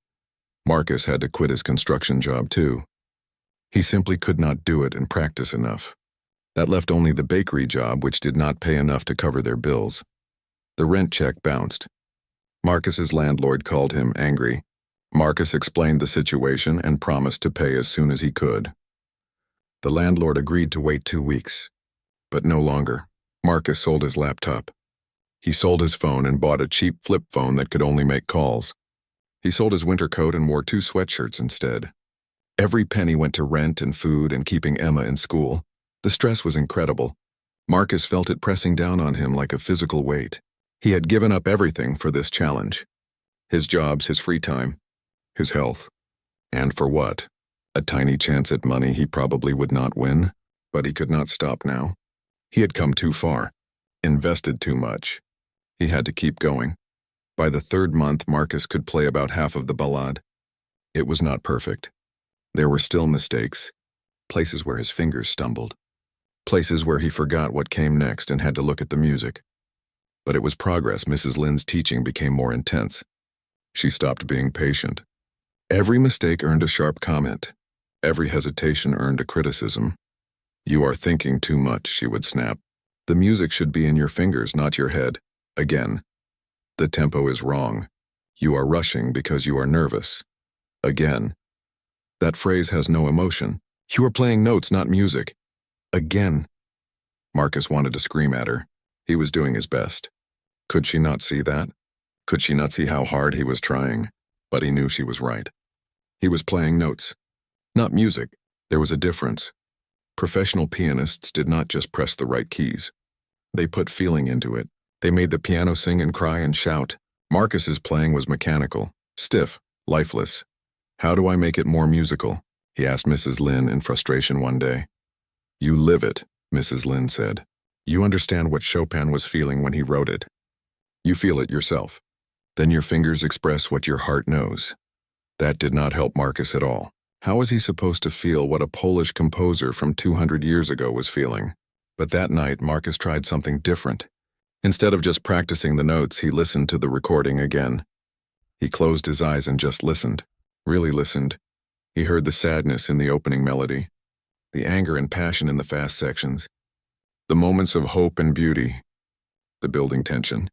Marcus had to quit his construction job, too. He simply could not do it and practice enough. That left only the bakery job, which did not pay enough to cover their bills. The rent check bounced. Marcus's landlord called him angry. Marcus explained the situation and promised to pay as soon as he could. The landlord agreed to wait 2 weeks. But no longer. Marcus sold his laptop. He sold his phone and bought a cheap flip phone that could only make calls. He sold his winter coat and wore 2 sweatshirts instead. Every penny went to rent and food and keeping Emma in school. The stress was incredible. Marcus felt it pressing down on him like a physical weight. He had given up everything for this challenge. His jobs, his free time, his health. And for what? A tiny chance at money he probably would not win, but he could not stop now. He had come too far, invested too much. He had to keep going. By the 3rd month, Marcus could play about half of the ballade. It was not perfect. There were still mistakes, places where his fingers stumbled, places where he forgot what came next and had to look at the music. But it was progress. Mrs. Lin's teaching became more intense. She stopped being patient. Every mistake earned a sharp comment. Every hesitation earned a criticism. You are thinking too much, she would snap. The music should be in your fingers, not your head. Again. The tempo is wrong. You are rushing because you are nervous. Again. That phrase has no emotion. You are playing notes, not music. Again. Marcus wanted to scream at her. He was doing his best. Could she not see that? Could she not see how hard he was trying? But he knew she was right. He was playing notes, not music. There was a difference. Professional pianists did not just press the right keys. They put feeling into it. They made the piano sing and cry and shout. Marcus's playing was mechanical, stiff, lifeless. How do I make it more musical? He asked Mrs. Lin in frustration one day. You live it, Mrs. Lin said. You understand what Chopin was feeling when he wrote it. You feel it yourself. Then your fingers express what your heart knows. That did not help Marcus at all. How was he supposed to feel what a Polish composer from 200 years ago was feeling? But that night, Marcus tried something different. Instead of just practicing the notes, he listened to the recording again. He closed his eyes and just listened. Really listened. He heard the sadness in the opening melody, the anger and passion in the fast sections, the moments of hope and beauty, the building tension,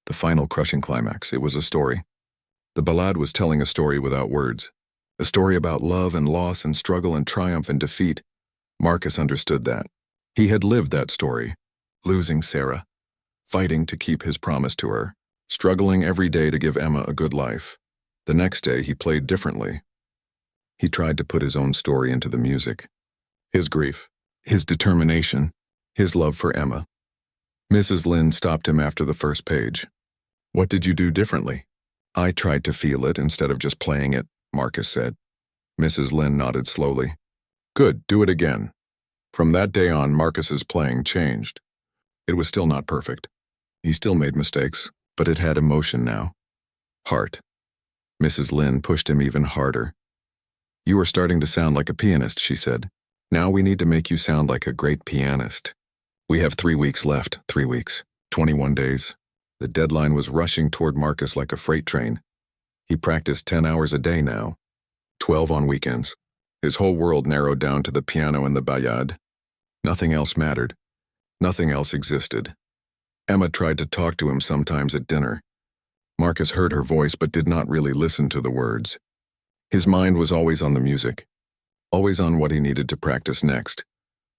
the final crushing climax. It was a story. The ballade was telling a story without words, a story about love and loss and struggle and triumph and defeat. Marcus understood that. He had lived that story, losing Sarah, fighting to keep his promise to her, struggling every day to give Emma a good life. The next day he played differently. He tried to put his own story into the music. His grief, his determination, his love for Emma. Mrs. Lynn stopped him after the first page. "What did you do differently?" "I tried to feel it instead of just playing it," Marcus said. Mrs. Lynn nodded slowly. "Good, do it again." From that day on, Marcus's playing changed. It was still not perfect. He still made mistakes, but it had emotion now. Heart. Mrs. Lynn pushed him even harder. "You are starting to sound like a pianist," she said. "Now we need to make you sound like a great pianist. We have 3 weeks left, 3 weeks, 21 days. The deadline was rushing toward Marcus like a freight train. He practiced 10 hours a day now, 12 on weekends. His whole world narrowed down to the piano and the ballade. Nothing else mattered. Nothing else existed. Emma tried to talk to him sometimes at dinner. Marcus heard her voice but did not really listen to the words. His mind was always on the music, always on what he needed to practice next.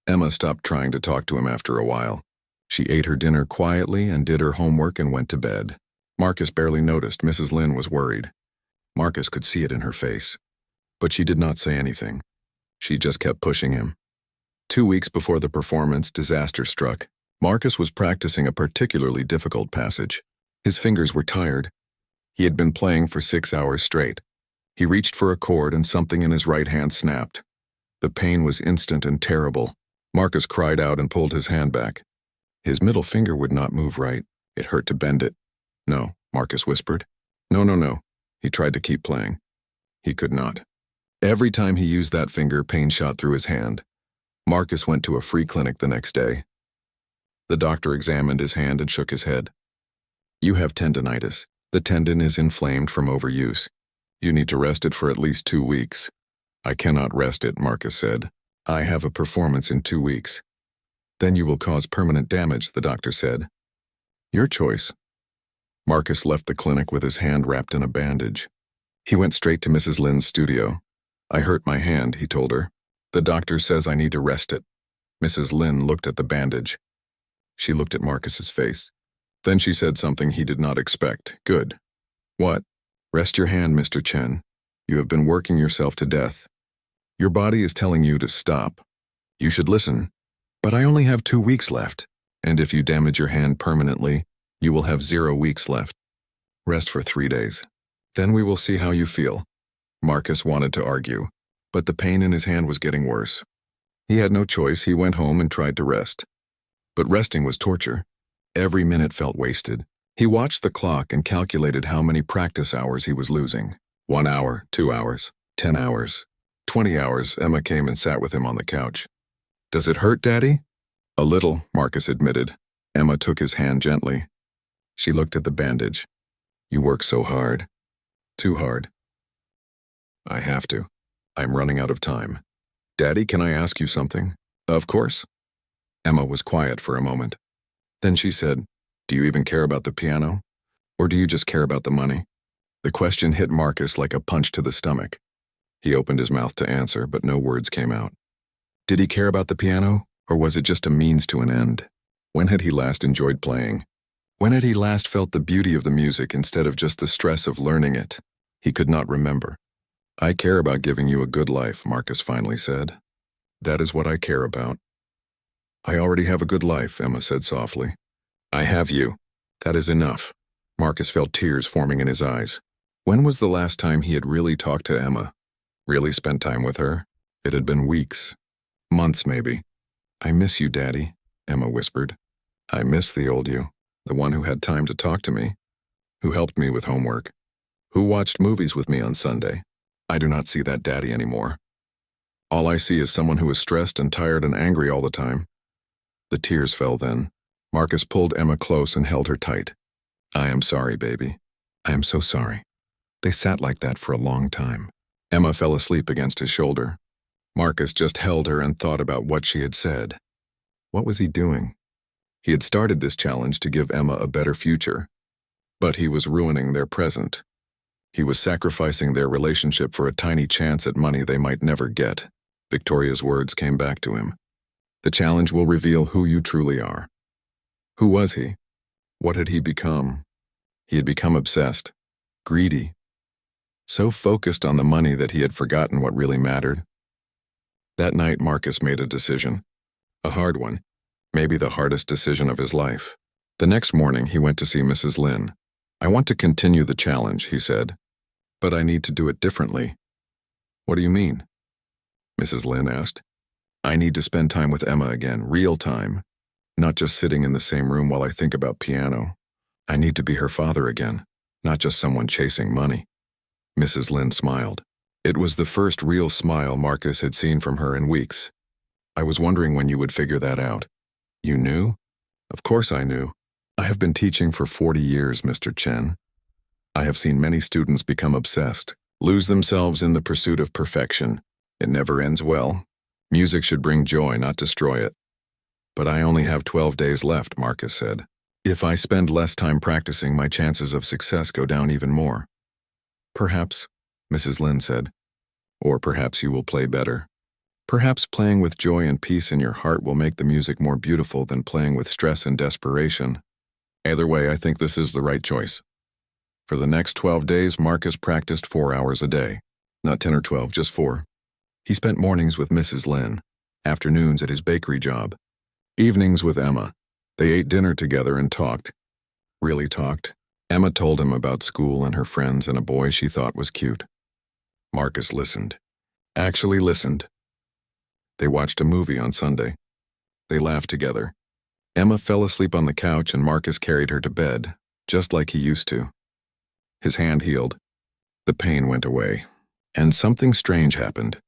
Emma stopped trying to talk to him after a while. She ate her dinner quietly and did her homework and went to bed. Marcus barely noticed Mrs. Lynn was worried. Marcus could see it in her face. But she did not say anything. She just kept pushing him. 2 weeks before the performance, disaster struck. Marcus was practicing a particularly difficult passage. His fingers were tired. He had been playing for 6 hours straight. He reached for a chord and something in his right hand snapped. The pain was instant and terrible. Marcus cried out and pulled his hand back. His middle finger would not move right. It hurt to bend it. "No," Marcus whispered. "No, no, no." He tried to keep playing. He could not. Every time he used that finger, pain shot through his hand. Marcus went to a free clinic the next day. The doctor examined his hand and shook his head. "You have tendinitis. The tendon is inflamed from overuse. You need to rest it for at least 2 weeks. "I cannot rest it," Marcus said. "I have a performance in 2 weeks. "Then you will cause permanent damage," the doctor said. "Your choice." Marcus left the clinic with his hand wrapped in a bandage. He went straight to Mrs. Lynn's studio. "I hurt my hand," he told her. "The doctor says I need to rest it." Mrs. Lynn looked at the bandage. She looked at Marcus's face. Then she said something he did not expect. "Good." "What?" "Rest your hand, Mr. Chen. You have been working yourself to death. Your body is telling you to stop. You should listen. But I only have 2 weeks left. And if you damage your hand permanently, you will have 0 weeks left. Rest for 3 days. Then we will see how you feel." Marcus wanted to argue, but the pain in his hand was getting worse. He had no choice. He went home and tried to rest. But resting was torture. Every minute felt wasted. He watched the clock and calculated how many practice hours he was losing. 1 hour, 2 hours, 10 hours, 20 hours. Emma came and sat with him on the couch. "Does it hurt, Daddy?" "A little," Marcus admitted. Emma took his hand gently. She looked at the bandage. "You work so hard." "Too hard." "I have to. I'm running out of time." "Daddy, can I ask you something?" "Of course." Emma was quiet for a moment. Then she said, "Do you even care about the piano? Or do you just care about the money?" The question hit Marcus like a punch to the stomach. He opened his mouth to answer, but no words came out. Did he care about the piano, or was it just a means to an end? When had he last enjoyed playing? When had he last felt the beauty of the music instead of just the stress of learning it? He could not remember. "I care about giving you a good life," Marcus finally said. "That is what I care about." "I already have a good life," Emma said softly. "I have you. That is enough." Marcus felt tears forming in his eyes. When was the last time he had really talked to Emma? Really spent time with her? It had been weeks. Months, maybe. "I miss you, Daddy," Emma whispered. "I miss the old you, the one who had time to talk to me, who helped me with homework, who watched movies with me on Sunday. I do not see that Daddy anymore. All I see is someone who is stressed and tired and angry all the time." The tears fell then. Marcus pulled Emma close and held her tight. "I am sorry, baby. I am so sorry." They sat like that for a long time. Emma fell asleep against his shoulder. Marcus just held her and thought about what she had said. What was he doing? He had started this challenge to give Emma a better future, but he was ruining their present. He was sacrificing their relationship for a tiny chance at money they might never get. Victoria's words came back to him. The challenge will reveal who you truly are. Who was he? What had he become? He had become obsessed, greedy, so focused on the money that he had forgotten what really mattered. That night, Marcus made a decision. A hard one, maybe the hardest decision of his life. The next morning, he went to see Mrs. Lynn. "I want to continue the challenge," he said, "but I need to do it differently." "What do you mean?" Mrs. Lynn asked. "I need to spend time with Emma again, real time, not just sitting in the same room while I think about piano. I need to be her father again, not just someone chasing money." Mrs. Lynn smiled. It was the first real smile Marcus had seen from her in weeks. "I was wondering when you would figure that out." "You knew?" "Of course I knew. I have been teaching for 40 years, Mr. Chen. I have seen many students become obsessed, lose themselves in the pursuit of perfection. It never ends well. Music should bring joy, not destroy it." "But I only have 12 days left," Marcus said. "If I spend less time practicing, my chances of success go down even more." "Perhaps," Mrs. Lynn said. "Or perhaps you will play better. Perhaps playing with joy and peace in your heart will make the music more beautiful than playing with stress and desperation. Either way, I think this is the right choice." For the next 12 days, Marcus practiced 4 hours a day. Not 10 or 12, just 4. He spent mornings with Mrs. Lynn, afternoons at his bakery job, evenings with Emma. They ate dinner together and talked. Really talked. Emma told him about school and her friends and a boy she thought was cute. Marcus listened. Actually listened. They watched a movie on Sunday. They laughed together. Emma fell asleep on the couch and Marcus carried her to bed, just like he used to. His hand healed. The pain went away. And something strange happened.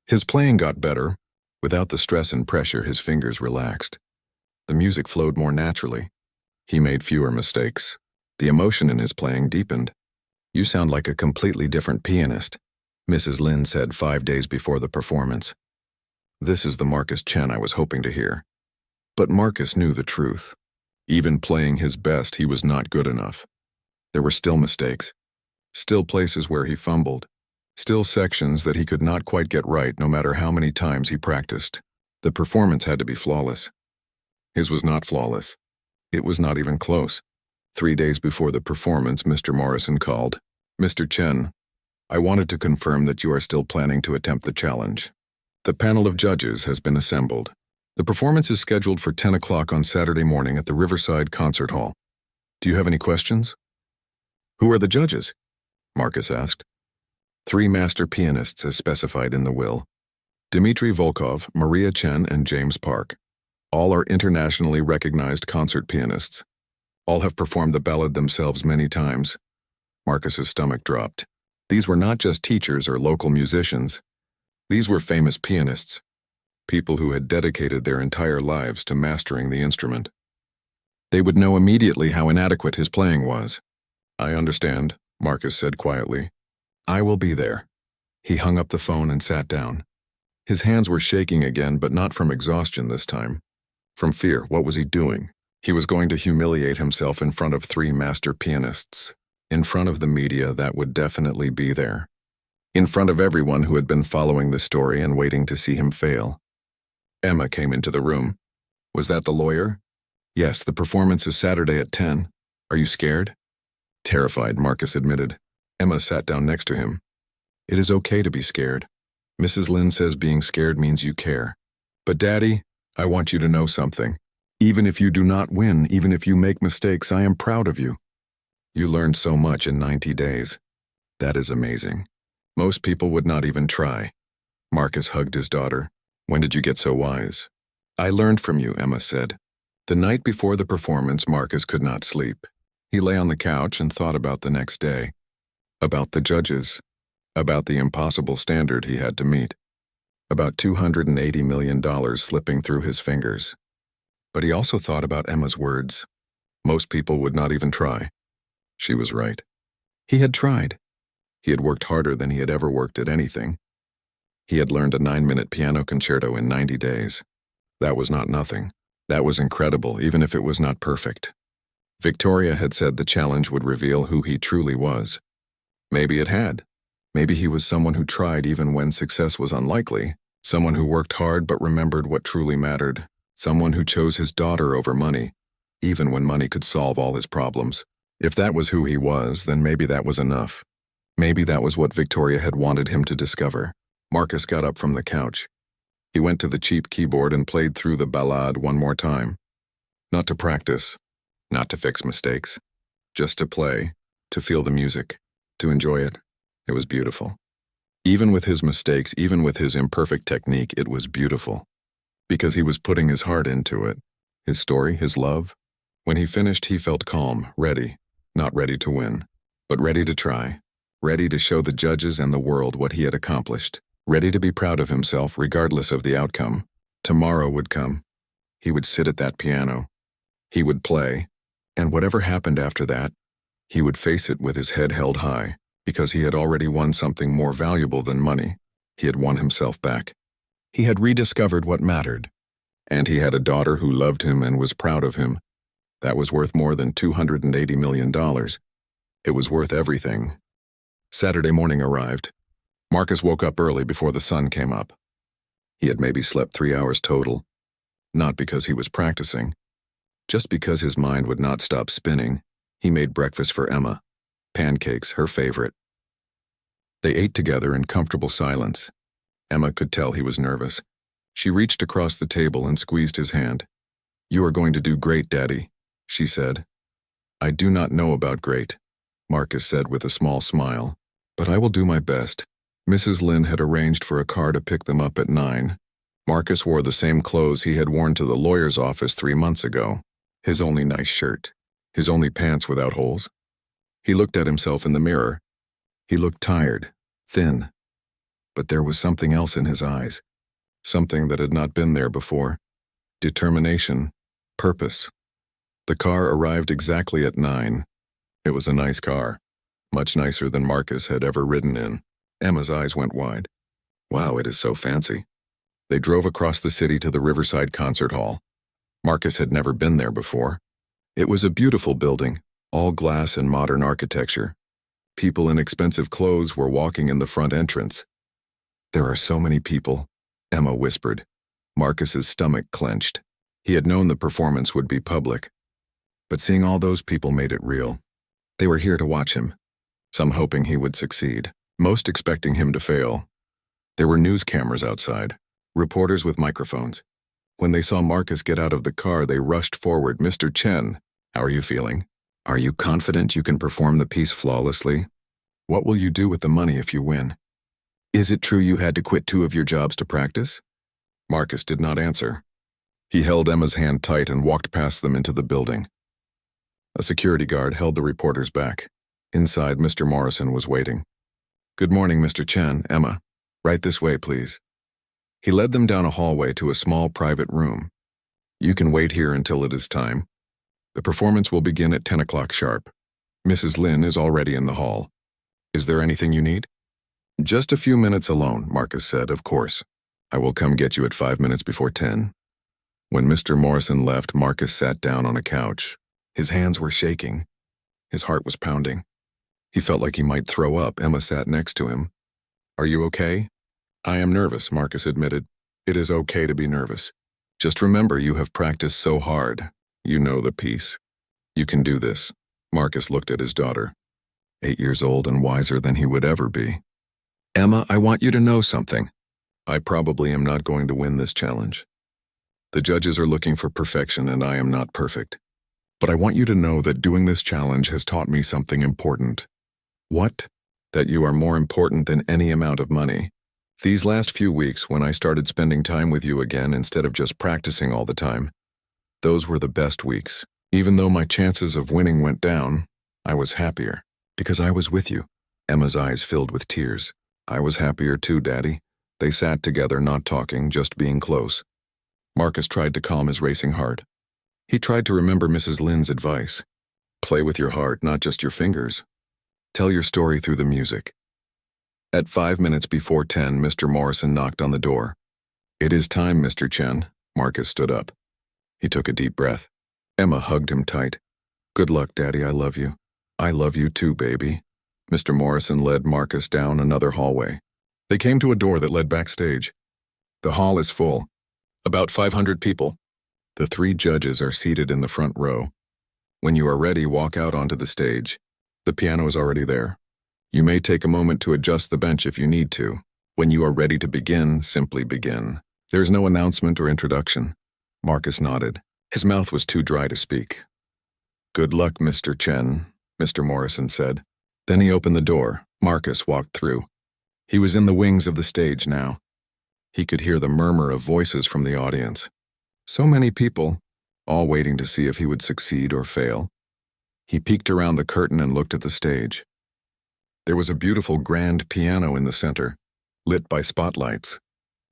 His playing got better. Without the stress and pressure, his fingers relaxed. The music flowed more naturally. He made fewer mistakes. The emotion in his playing deepened. "You sound like a completely different pianist," Mrs. Lynn said 5 days before the performance. This is the Marcus Chen I was hoping to hear. But Marcus knew the truth. Even playing his best, he was not good enough. There were still mistakes. Still places where he fumbled. Still sections that he could not quite get right no matter how many times he practiced. The performance had to be flawless. His was not flawless. It was not even close. 3 days before the performance, Mr. Morrison called. "Mr. Chen, I wanted to confirm that you are still planning to attempt the challenge. The panel of judges has been assembled. The performance is scheduled for 10 o'clock on Saturday morning at the Riverside Concert Hall. Do you have any questions?" "Who are the judges?" Marcus asked. 3 master pianists as specified in the will. Dmitry Volkov, Maria Chen, and James Park. All are internationally recognized concert pianists. All have performed the ballad themselves many times. Marcus's stomach dropped. These were not just teachers or local musicians. These were famous pianists, people who had dedicated their entire lives to mastering the instrument. They would know immediately how inadequate his playing was. "I understand," Marcus said quietly. "I will be there." He hung up the phone and sat down. His hands were shaking again, but not from exhaustion this time. From fear. What was he doing? He was going to humiliate himself in front of 3 master pianists. In front of the media that would definitely be there. In front of everyone who had been following the story and waiting to see him fail. Emma came into the room. "Was that the lawyer?" "Yes, the performance is Saturday at 10. Are you scared?" Terrified, Marcus admitted. Emma sat down next to him. "It is okay to be scared. Mrs. Lynn says being scared means you care. But Daddy, I want you to know something. Even if you do not win, even if you make mistakes, I am proud of you. You learned so much in 90 days. That is amazing. Most people would not even try." Marcus hugged his daughter. "When did you get so wise?" "I learned from you," Emma said. The night before the performance, Marcus could not sleep. He lay on the couch and thought about the next day. About the judges. About the impossible standard he had to meet. About $280 million slipping through his fingers. But he also thought about Emma's words. Most people would not even try. She was right. He had tried. He had worked harder than he had ever worked at anything. He had learned a 9-minute piano concerto in 90 days. That was not nothing. That was incredible, even if it was not perfect. Victoria had said the challenge would reveal who he truly was. Maybe it had. Maybe he was someone who tried even when success was unlikely, someone who worked hard but remembered what truly mattered, someone who chose his daughter over money, even when money could solve all his problems. If that was who he was, then maybe that was enough. Maybe that was what Victoria had wanted him to discover. Marcus got up from the couch. He went to the cheap keyboard and played through the ballade one more time. Not to practice, not to fix mistakes, just to play, to feel the music, to enjoy it. It was beautiful. Even with his mistakes, even with his imperfect technique, it was beautiful. Because he was putting his heart into it, his story, his love. When he finished, he felt calm, ready, not ready to win, but ready to try, ready to show the judges and the world what he had accomplished, ready to be proud of himself regardless of the outcome. Tomorrow would come. He would sit at that piano. He would play, and whatever happened after that, he would face it with his head held high, because he had already won something more valuable than money. He had won himself back. He had rediscovered what mattered, and he had a daughter who loved him and was proud of him. That was worth more than $280 million. It was worth everything. Saturday morning arrived. Marcus woke up early before the sun came up. He had maybe slept 3 hours total, not because he was practicing. Just because his mind would not stop spinning, he made breakfast for Emma. Pancakes, her favorite. They ate together in comfortable silence. Emma could tell he was nervous. She reached across the table and squeezed his hand. "You are going to do great, Daddy," she said. "I do not know about great," Marcus said with a small smile, "but I will do my best." Mrs. Lynn had arranged for a car to pick them up at 9. Marcus wore the same clothes he had worn to the lawyer's office 3 months ago. His only nice shirt. His only pants without holes. He looked at himself in the mirror. He looked tired, thin. But there was something else in his eyes. Something that had not been there before. Determination. Purpose. The car arrived exactly at 9. It was a nice car. Much nicer than Marcus had ever ridden in. Emma's eyes went wide. Wow, it is so fancy. They drove across the city to the Riverside Concert Hall. Marcus had never been there before. It was a beautiful building, all glass and modern architecture. People in expensive clothes were walking in the front entrance. "There are so many people," Emma whispered. Marcus's stomach clenched. He had known the performance would be public. But seeing all those people made it real. They were here to watch him, some hoping he would succeed, most expecting him to fail. There were news cameras outside, reporters with microphones. When they saw Marcus get out of the car, they rushed forward. "Mr. Chen, how are you feeling? Are you confident you can perform the piece flawlessly? What will you do with the money if you win? Is it true you had to quit 2 of your jobs to practice?" Marcus did not answer. He held Emma's hand tight and walked past them into the building. A security guard held the reporters back. Inside, Mr. Morrison was waiting. "Good morning, Mr. Chen, Emma. Right this way, please." He led them down a hallway to a small private room. "You can wait here until it is time. The performance will begin at 10 o'clock sharp. Mrs. Lynn is already in the hall. Is there anything you need?" "Just a few minutes alone," Marcus said, "of course. I will come get you at 5 minutes before 10. When Mr. Morrison left, Marcus sat down on a couch. His hands were shaking. His heart was pounding. He felt like he might throw up. Emma sat next to him. "Are you okay?" "I am nervous," Marcus admitted. "It is okay to be nervous. Just remember you have practiced so hard. You know the piece. You can do this." Marcus looked at his daughter, 8 years old and wiser than he would ever be. "Emma, I want you to know something. I probably am not going to win this challenge. The judges are looking for perfection and I am not perfect. But I want you to know that doing this challenge has taught me something important." "What?" "That you are more important than any amount of money. These last few weeks, when I started spending time with you again instead of just practicing all the time, those were the best weeks. Even though my chances of winning went down, I was happier, because I was with you." Emma's eyes filled with tears. "I was happier too, Daddy." They sat together, not talking, just being close. Marcus tried to calm his racing heart. He tried to remember Mrs. Lynn's advice. Play with your heart, not just your fingers. Tell your story through the music. At 5 minutes before 10, Mr. Morrison knocked on the door. "It is time, Mr. Chen." Marcus stood up. He took a deep breath. Emma hugged him tight. "Good luck, Daddy, I love you." "I love you too, baby." Mr. Morrison led Marcus down another hallway. They came to a door that led backstage. The hall is full. About 500 people. The 3 judges are seated in the front row. When you are ready, walk out onto the stage. The piano is already there. You may take a moment to adjust the bench if you need to. When you are ready to begin, simply begin. There is no announcement or introduction. Marcus nodded. His mouth was too dry to speak. "Good luck, Mr. Chen," Mr. Morrison said. Then he opened the door. Marcus walked through. He was in the wings of the stage now. He could hear the murmur of voices from the audience. So many people, all waiting to see if he would succeed or fail. He peeked around the curtain and looked at the stage. There was a beautiful grand piano in the center, lit by spotlights.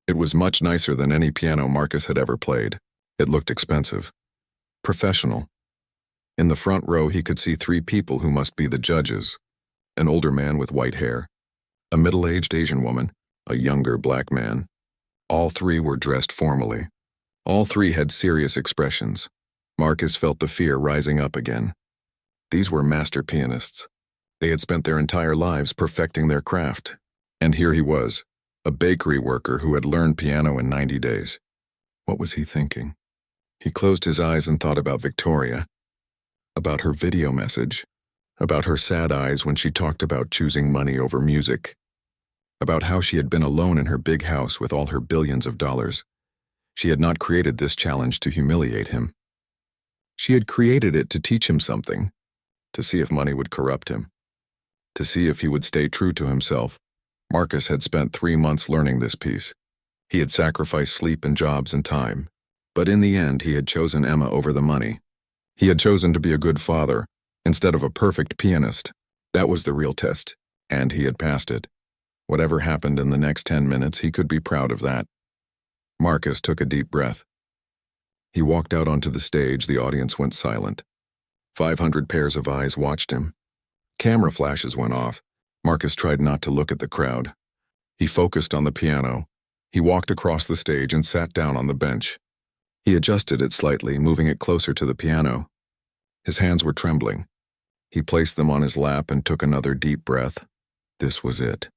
It was much nicer than any piano Marcus had ever played. It looked expensive. Professional. In the front row he could see 3 people who must be the judges. An older man with white hair, a middle-aged Asian woman, a younger black man. All 3 were dressed formally. All 3 had serious expressions. Marcus felt the fear rising up again. These were master pianists. They had spent their entire lives perfecting their craft. And here he was, a bakery worker who had learned piano in 90 days. What was he thinking? He closed his eyes and thought about Victoria, about her video message, about her sad eyes when she talked about choosing money over music, about how she had been alone in her big house with all her billions of dollars. She had not created this challenge to humiliate him. She had created it to teach him something, to see if money would corrupt him, to see if he would stay true to himself. Marcus had spent 3 months learning this piece. He had sacrificed sleep and jobs and time. But in the end, he had chosen Emma over the money. He had chosen to be a good father, instead of a perfect pianist. That was the real test, and he had passed it. Whatever happened in the next 10 minutes, he could be proud of that. Marcus took a deep breath. He walked out onto the stage. The audience went silent. 500 pairs of eyes watched him. Camera flashes went off. Marcus tried not to look at the crowd. He focused on the piano. He walked across the stage and sat down on the bench. He adjusted it slightly, moving it closer to the piano. His hands were trembling. He placed them on his lap and took another deep breath. This was it.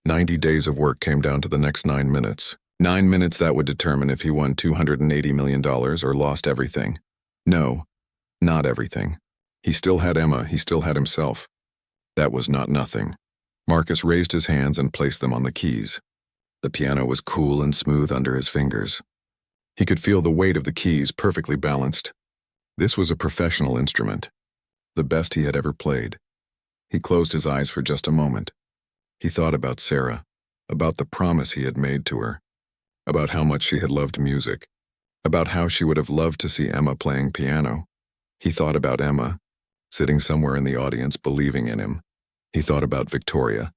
90 days of work came down to the next 9 minutes. 9 minutes that would determine if he won $280 million or lost everything. No, not everything. He still had Emma, he still had himself. That was not nothing. Marcus raised his hands and placed them on the keys. The piano was cool and smooth under his fingers. He could feel the weight of the keys perfectly balanced. This was a professional instrument, the best he had ever played. He closed his eyes for just a moment. He thought about Sarah, about the promise he had made to her, about how much she had loved music, about how she would have loved to see Emma playing piano. He thought about Emma, sitting somewhere in the audience believing in him. He thought about Victoria,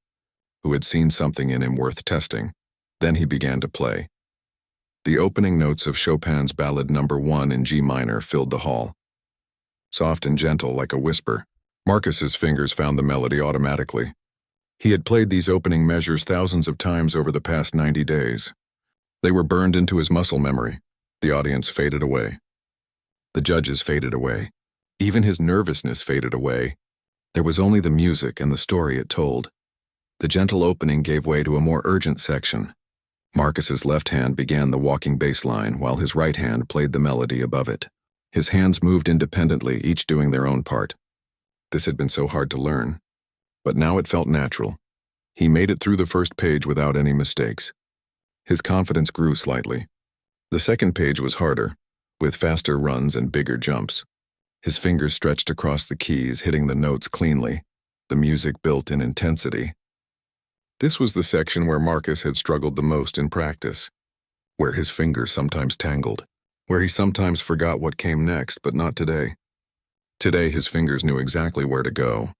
who had seen something in him worth testing. Then he began to play. The opening notes of Chopin's Ballad No. 1 in G minor filled the hall. Soft and gentle like a whisper, Marcus's fingers found the melody automatically. He had played these opening measures thousands of times over the past 90 days. They were burned into his muscle memory. The audience faded away. The judges faded away. Even his nervousness faded away. There was only the music and the story it told. The gentle opening gave way to a more urgent section. Marcus's left hand began the walking bass line while his right hand played the melody above it. His hands moved independently, each doing their own part. This had been so hard to learn, but now it felt natural. He made it through the first page without any mistakes. His confidence grew slightly. The second page was harder, with faster runs and bigger jumps. His fingers stretched across the keys, hitting the notes cleanly. The music built in intensity. This was the section where Marcus had struggled the most in practice, where his fingers sometimes tangled, where he sometimes forgot what came next, but not today. Today his fingers knew exactly where to go.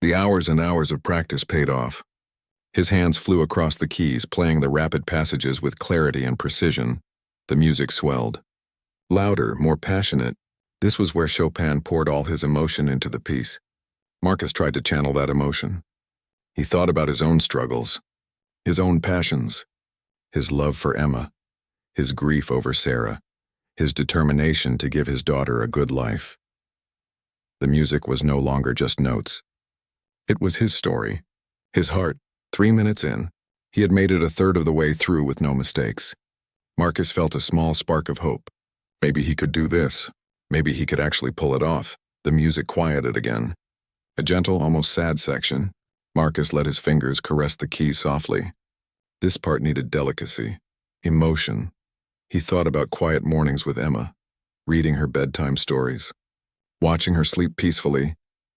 The hours and hours of practice paid off. His hands flew across the keys, playing the rapid passages with clarity and precision. The music swelled. Louder, more passionate. This was where Chopin poured all his emotion into the piece. Marcus tried to channel that emotion. He thought about his own struggles, His own passions, his love for Emma, his grief over Sarah, his determination to give his daughter a good life. The music was no longer just notes. It was his story, his heart. 3 minutes in, he had made it a third of the way through with no mistakes. Marcus felt a small spark of hope. Maybe he could do this. Maybe he could actually pull it off. The music quieted again. A gentle, almost sad section. Marcus let his fingers caress the keys softly. This part needed delicacy, emotion. He thought about quiet mornings with Emma, reading her bedtime stories, watching her sleep peacefully.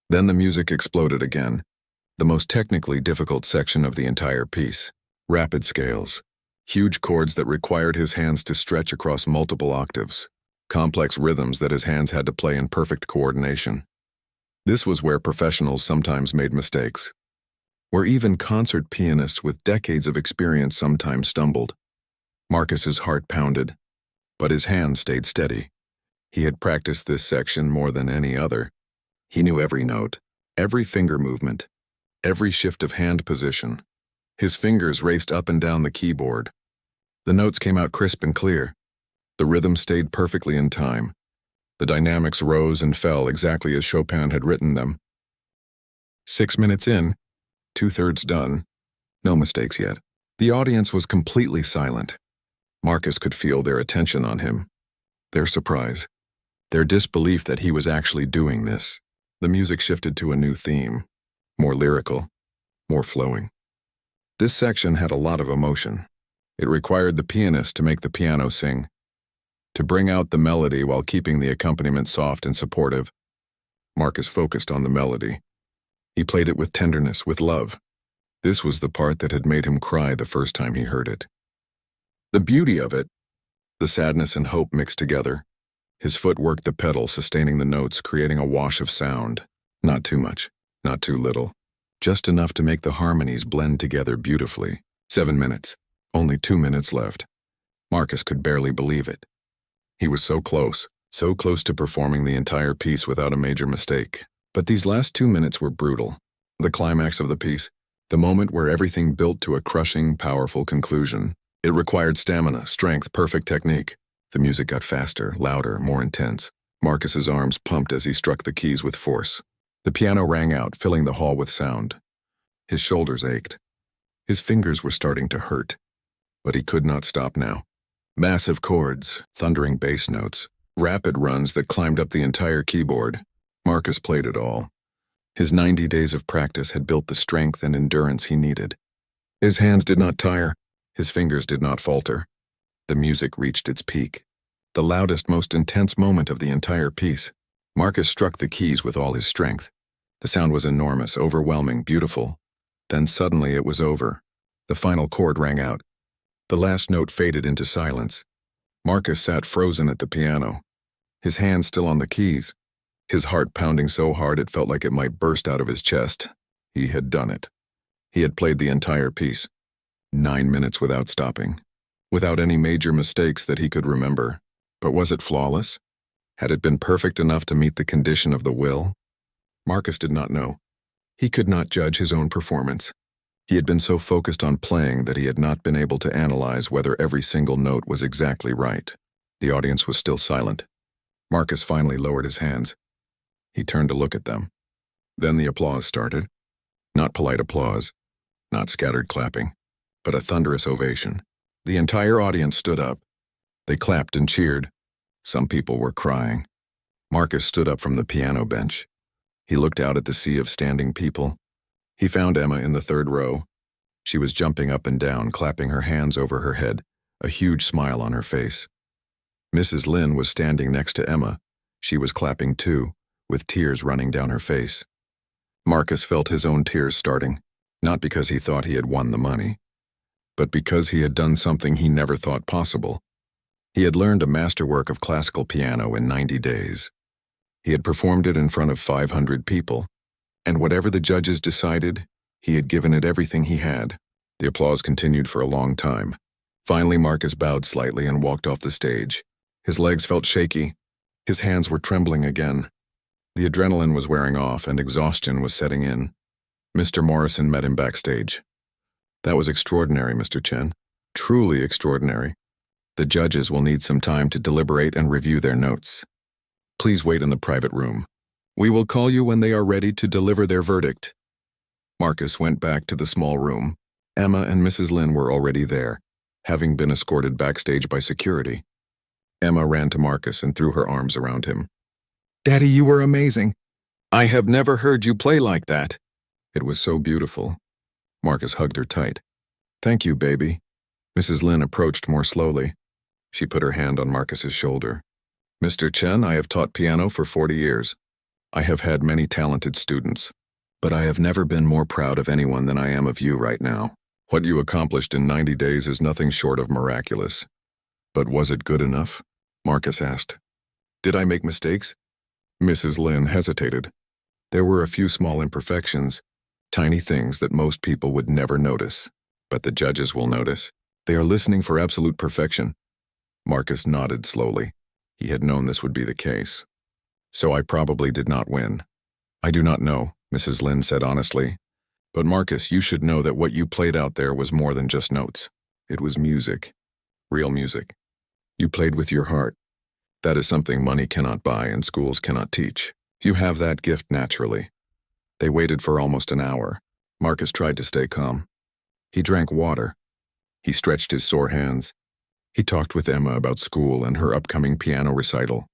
Then the music exploded again. The most technically difficult section of the entire piece. Rapid scales. Huge chords that required his hands to stretch across multiple octaves. Complex rhythms that his hands had to play in perfect coordination. This was where professionals sometimes made mistakes. Where even concert pianists with decades of experience sometimes stumbled. Marcus's heart pounded, but his hands stayed steady. He had practiced this section more than any other. He knew every note, every finger movement, every shift of hand position. His fingers raced up and down the keyboard. The notes came out crisp and clear. The rhythm stayed perfectly in time. The dynamics rose and fell exactly as Chopin had written them. 6 minutes in, 2/3 done, no mistakes yet. The audience was completely silent. Marcus could feel their attention on him, their surprise, their disbelief that he was actually doing this. The music shifted to a new theme, more lyrical, more flowing. This section had a lot of emotion. It required the pianist to make the piano sing, to bring out the melody while keeping the accompaniment soft and supportive. Marcus focused on the melody. He played it with tenderness, with love. This was the part that had made him cry the first time he heard it. The beauty of it, the sadness and hope mixed together. His foot worked the pedal, sustaining the notes, creating a wash of sound. Not too much, not too little. Just enough to make the harmonies blend together beautifully. 7 minutes. Only 2 minutes left. Marcus could barely believe it. He was so close to performing the entire piece without a major mistake. But these last 2 minutes were brutal. The climax of the piece, the moment where everything built to a crushing, powerful conclusion. It required stamina, strength, perfect technique. The music got faster, louder, more intense. Marcus's arms pumped as he struck the keys with force. The piano rang out, filling the hall with sound. His shoulders ached. His fingers were starting to hurt. But he could not stop now. Massive chords, thundering bass notes, rapid runs that climbed up the entire keyboard. Marcus played it all. His 90 days of practice had built the strength and endurance he needed. His hands did not tire. His fingers did not falter. The music reached its peak. The loudest, most intense moment of the entire piece. Marcus struck the keys with all his strength. The sound was enormous, overwhelming, beautiful. Then suddenly it was over. The final chord rang out. The last note faded into silence. Marcus sat frozen at the piano, his hands still on the keys, his heart pounding so hard it felt like it might burst out of his chest. He had done it. He had played the entire piece. 9 minutes without stopping, without any major mistakes that he could remember. But was it flawless? Had it been perfect enough to meet the condition of the will? Marcus did not know. He could not judge his own performance. He had been so focused on playing that he had not been able to analyze whether every single note was exactly right. The audience was still silent. Marcus finally lowered his hands. He turned to look at them. Then the applause started. Not polite applause, not scattered clapping, but a thunderous ovation. The entire audience stood up. They clapped and cheered. Some people were crying. Marcus stood up from the piano bench. He looked out at the sea of standing people. He found Emma in the 3rd row. She was jumping up and down, clapping her hands over her head, a huge smile on her face. Mrs. Lynn was standing next to Emma. She was clapping too, with tears running down her face. Marcus felt his own tears starting, not because he thought he had won the money, but because he had done something he never thought possible. He had learned a masterwork of classical piano in 90 days. He had performed it in front of 500 people. And whatever the judges decided, he had given it everything he had. The applause continued for a long time. Finally, Marcus bowed slightly and walked off the stage. His legs felt shaky. His hands were trembling again. The adrenaline was wearing off and exhaustion was setting in. Mr. Morrison met him backstage. That was extraordinary, Mr. Chen. Truly extraordinary. The judges will need some time to deliberate and review their notes. Please wait in the private room. We will call you when they are ready to deliver their verdict. Marcus went back to the small room. Emma and Mrs. Lin were already there, having been escorted backstage by security. Emma ran to Marcus and threw her arms around him. Daddy, you were amazing. I have never heard you play like that. It was so beautiful. Marcus hugged her tight. Thank you, baby. Mrs. Lin approached more slowly. She put her hand on Marcus's shoulder. Mr. Chen, I have taught piano for 40 years. I have had many talented students, but I have never been more proud of anyone than I am of you right now. What you accomplished in 90 days is nothing short of miraculous. But was it good enough? Marcus asked. Did I make mistakes? Mrs. Lin hesitated. There were a few small imperfections, tiny things that most people would never notice. But the judges will notice. They are listening for absolute perfection. Marcus nodded slowly. He had known this would be the case. So I probably did not win. I do not know, Mrs. Lin said honestly. But Marcus, you should know that what you played out there was more than just notes. It was music. Real music. You played with your heart. That is something money cannot buy and schools cannot teach. You have that gift naturally. They waited for almost an hour. Marcus tried to stay calm. He drank water. He stretched his sore hands. He talked with Emma about school and her upcoming piano recital.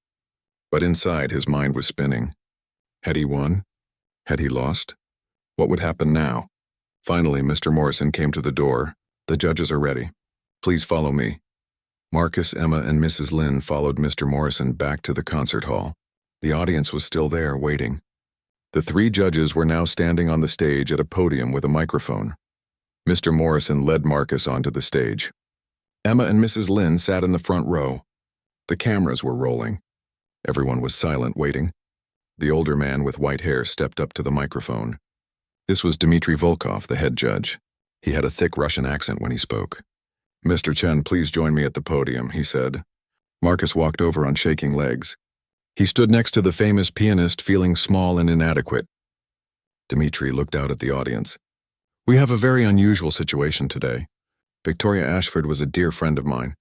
But inside, his mind was spinning. Had he won? Had he lost? What would happen now? Finally, Mr. Morrison came to the door. The judges are ready. Please follow me. Marcus, Emma, and Mrs. Lin followed Mr. Morrison back to the concert hall. The audience was still there, waiting. The three judges were now standing on the stage at a podium with a microphone. Mr. Morrison led Marcus onto the stage. Emma and Mrs. Lin sat in the front row. The cameras were rolling. Everyone was silent, waiting. The older man with white hair stepped up to the microphone. This was Dmitry Volkov, the head judge. He had a thick Russian accent when he spoke. Mr. Chen, please join me at the podium, he said. Marcus walked over on shaking legs. He stood next to the famous pianist, feeling small and inadequate. Dmitry looked out at the audience. We have a very unusual situation today. Victoria Ashford was a dear friend of mine.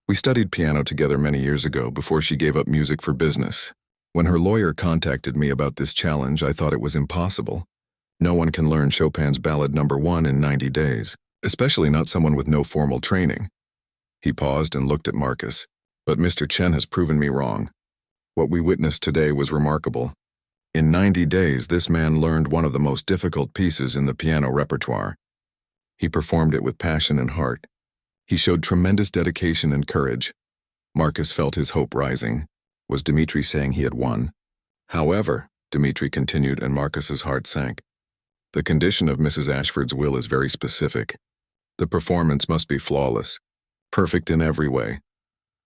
We studied piano together many years ago before she gave up music for business. When her lawyer contacted me about this challenge, I thought it was impossible. No one can learn Chopin's Ballad No. 1 in 90 days, especially not someone with no formal training. He paused and looked at Marcus. But Mr. Chen has proven me wrong. What we witnessed today was remarkable. In 90 days, this man learned one of the most difficult pieces in the piano repertoire. He performed it with passion and heart. He showed tremendous dedication and courage. Marcus felt his hope rising. Was Dmitry saying he had won? However, Dmitry continued, and Marcus's heart sank. The condition of Mrs. Ashford's will is very specific. The performance must be flawless, perfect in every way.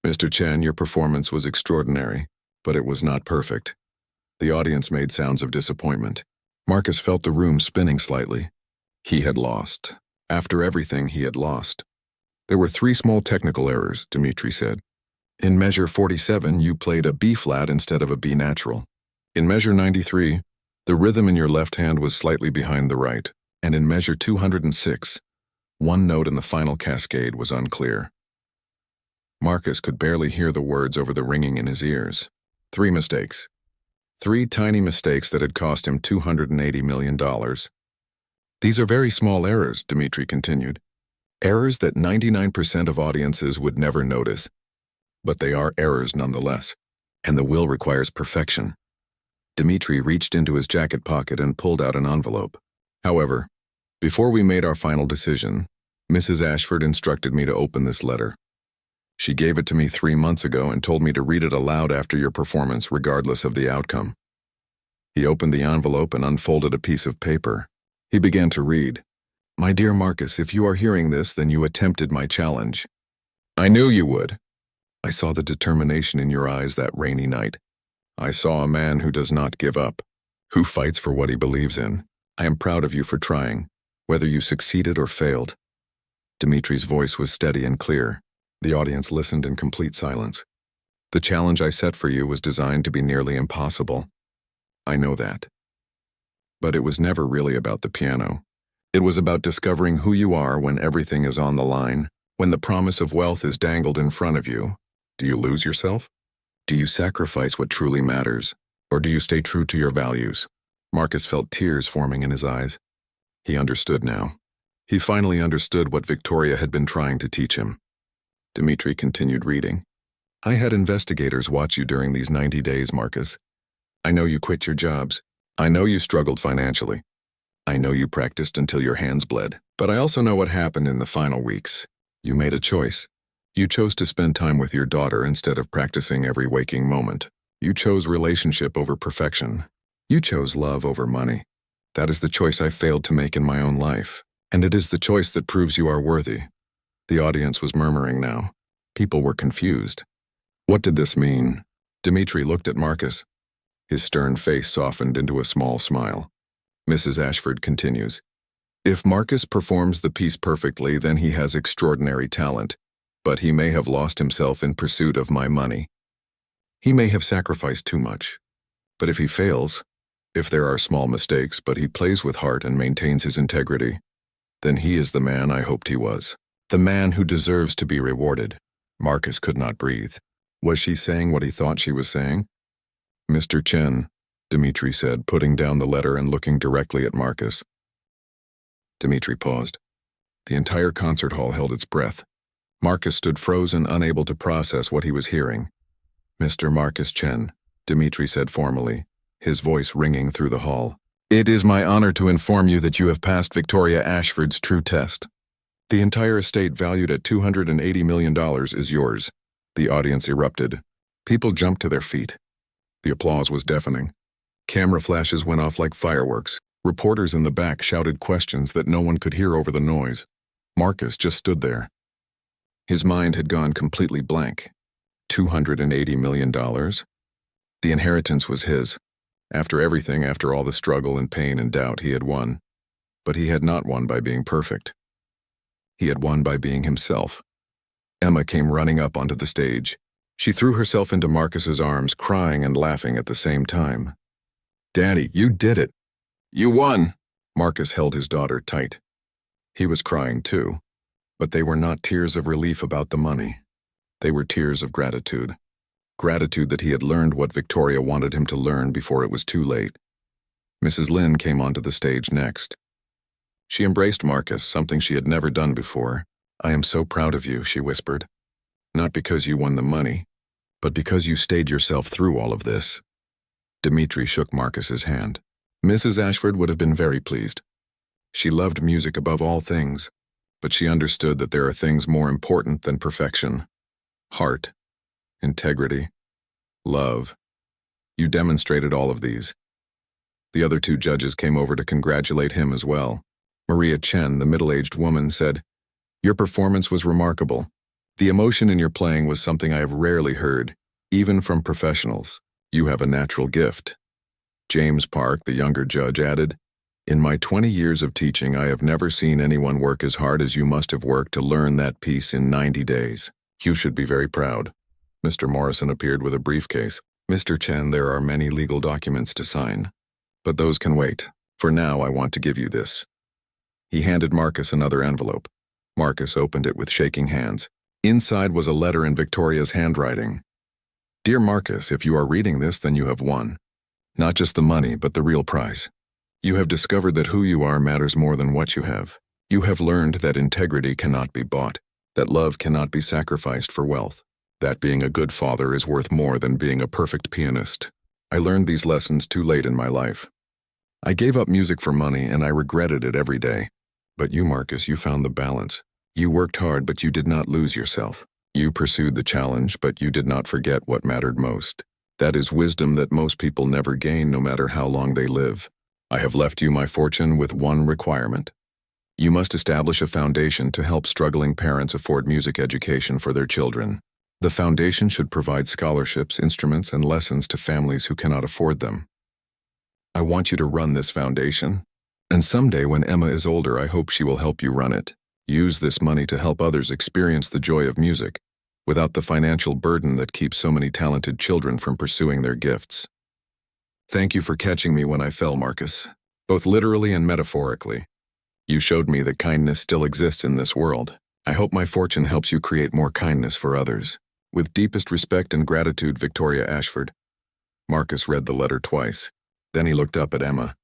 Mr. Chen, your performance was extraordinary, but it was not perfect. The audience made sounds of disappointment. Marcus felt the room spinning slightly. He had lost. After everything, he had lost. There were 3 small technical errors, Dmitry said. In measure 47, you played a B flat instead of a B natural. In measure 93, the rhythm in your left hand was slightly behind the right, and in measure 206, one note in the final cascade was unclear. Marcus could barely hear the words over the ringing in his ears. 3 mistakes. 3 tiny mistakes that had cost him $280 million. These are very small errors, Dmitry continued. Errors that 99% of audiences would never notice. But they are errors nonetheless, and the will requires perfection. Dmitry reached into his jacket pocket and pulled out an envelope. However, before we made our final decision, Mrs. Ashford instructed me to open this letter. She gave it to me 3 months ago and told me to read it aloud after your performance, regardless of the outcome. He opened the envelope and unfolded a piece of paper. He began to read. My dear Marcus, if you are hearing this, then you attempted my challenge. I knew you would. I saw the determination in your eyes that rainy night. I saw a man who does not give up, who fights for what he believes in. I am proud of you for trying, whether you succeeded or failed. Dmitry's voice was steady and clear. The audience listened in complete silence. The challenge I set for you was designed to be nearly impossible. I know that. But it was never really about the piano. It was about discovering who you are when everything is on the line, when the promise of wealth is dangled in front of you. Do you lose yourself? Do you sacrifice what truly matters? Or do you stay true to your values? Marcus felt tears forming in his eyes. He understood now. He finally understood what Victoria had been trying to teach him. Dmitri continued reading. I had investigators watch you during these 90 days, Marcus. I know you quit your jobs. I know you struggled financially. I know you practiced until your hands bled. But I also know what happened in the final weeks. You made a choice. You chose to spend time with your daughter instead of practicing every waking moment. You chose relationship over perfection. You chose love over money. That is the choice I failed to make in my own life. And it is the choice that proves you are worthy. The audience was murmuring now. People were confused. What did this mean? Dmitri looked at Marcus. His stern face softened into a small smile. Mrs. Ashford continues. If Marcus performs the piece perfectly, then he has extraordinary talent, but he may have lost himself in pursuit of my money. He may have sacrificed too much. But if he fails, if there are small mistakes, but he plays with heart and maintains his integrity, then he is the man I hoped he was. The man who deserves to be rewarded. Marcus could not breathe. Was she saying what he thought she was saying? Mr. Chen, Dmitri said, putting down the letter and looking directly at Marcus. Dmitri paused. The entire concert hall held its breath. Marcus stood frozen, unable to process what he was hearing. Mr. Marcus Chen, Dmitri said formally, his voice ringing through the hall. It is my honor to inform you that you have passed Victoria Ashford's true test. The entire estate, valued at $280 million, is yours. The audience erupted. People jumped to their feet. The applause was deafening. Camera flashes went off like fireworks. Reporters in the back shouted questions that no one could hear over the noise. Marcus just stood there. His mind had gone completely blank. $280 million? The inheritance was his. After everything, after all the struggle and pain and doubt, he had won. But he had not won by being perfect. He had won by being himself. Emma came running up onto the stage. She threw herself into Marcus's arms, crying and laughing at the same time. Daddy, you did it. You won. Marcus held his daughter tight. He was crying too, but they were not tears of relief about the money. They were tears of gratitude. Gratitude that he had learned what Victoria wanted him to learn before it was too late. Mrs. Lin came onto the stage next. She embraced Marcus, something she had never done before. I am so proud of you, she whispered. Not because you won the money, but because you stayed yourself through all of this. Dmitri shook Marcus's hand. Mrs. Ashford would have been very pleased. She loved music above all things, but she understood that there are things more important than perfection. Heart, integrity, love. You demonstrated all of these. The other two judges came over to congratulate him as well. Maria Chen, the middle-aged woman, said, Your performance was remarkable. The emotion in your playing was something I have rarely heard, even from professionals. You have a natural gift. James Park, the younger judge, added, In my 20 years of teaching, I have never seen anyone work as hard as you must have worked to learn that piece in 90 days. You should be very proud. Mr. Morrison appeared with a briefcase. Mr. Chen, there are many legal documents to sign, but those can wait. For now, I want to give you this. He handed Marcus another envelope. Marcus opened it with shaking hands. Inside was a letter in Victoria's handwriting. Dear Marcus, if you are reading this, then you have won. Not just the money, but the real prize. You have discovered that who you are matters more than what you have. You have learned that integrity cannot be bought, that love cannot be sacrificed for wealth, that being a good father is worth more than being a perfect pianist. I learned these lessons too late in my life. I gave up music for money and I regretted it every day. But you, Marcus, you found the balance. You worked hard, but you did not lose yourself. You pursued the challenge, but you did not forget what mattered most. That is wisdom that most people never gain, no matter how long they live. I have left you my fortune with one requirement. You must establish a foundation to help struggling parents afford music education for their children. The foundation should provide scholarships, instruments, and lessons to families who cannot afford them. I want you to run this foundation. And someday when Emma is older, I hope she will help you run it. Use this money to help others experience the joy of music, without the financial burden that keeps so many talented children from pursuing their gifts. Thank you for catching me when I fell, Marcus, both literally and metaphorically. You showed me that kindness still exists in this world. I hope my fortune helps you create more kindness for others. With deepest respect and gratitude, Victoria Ashford. Marcus read the letter twice. Then he looked up at Emma.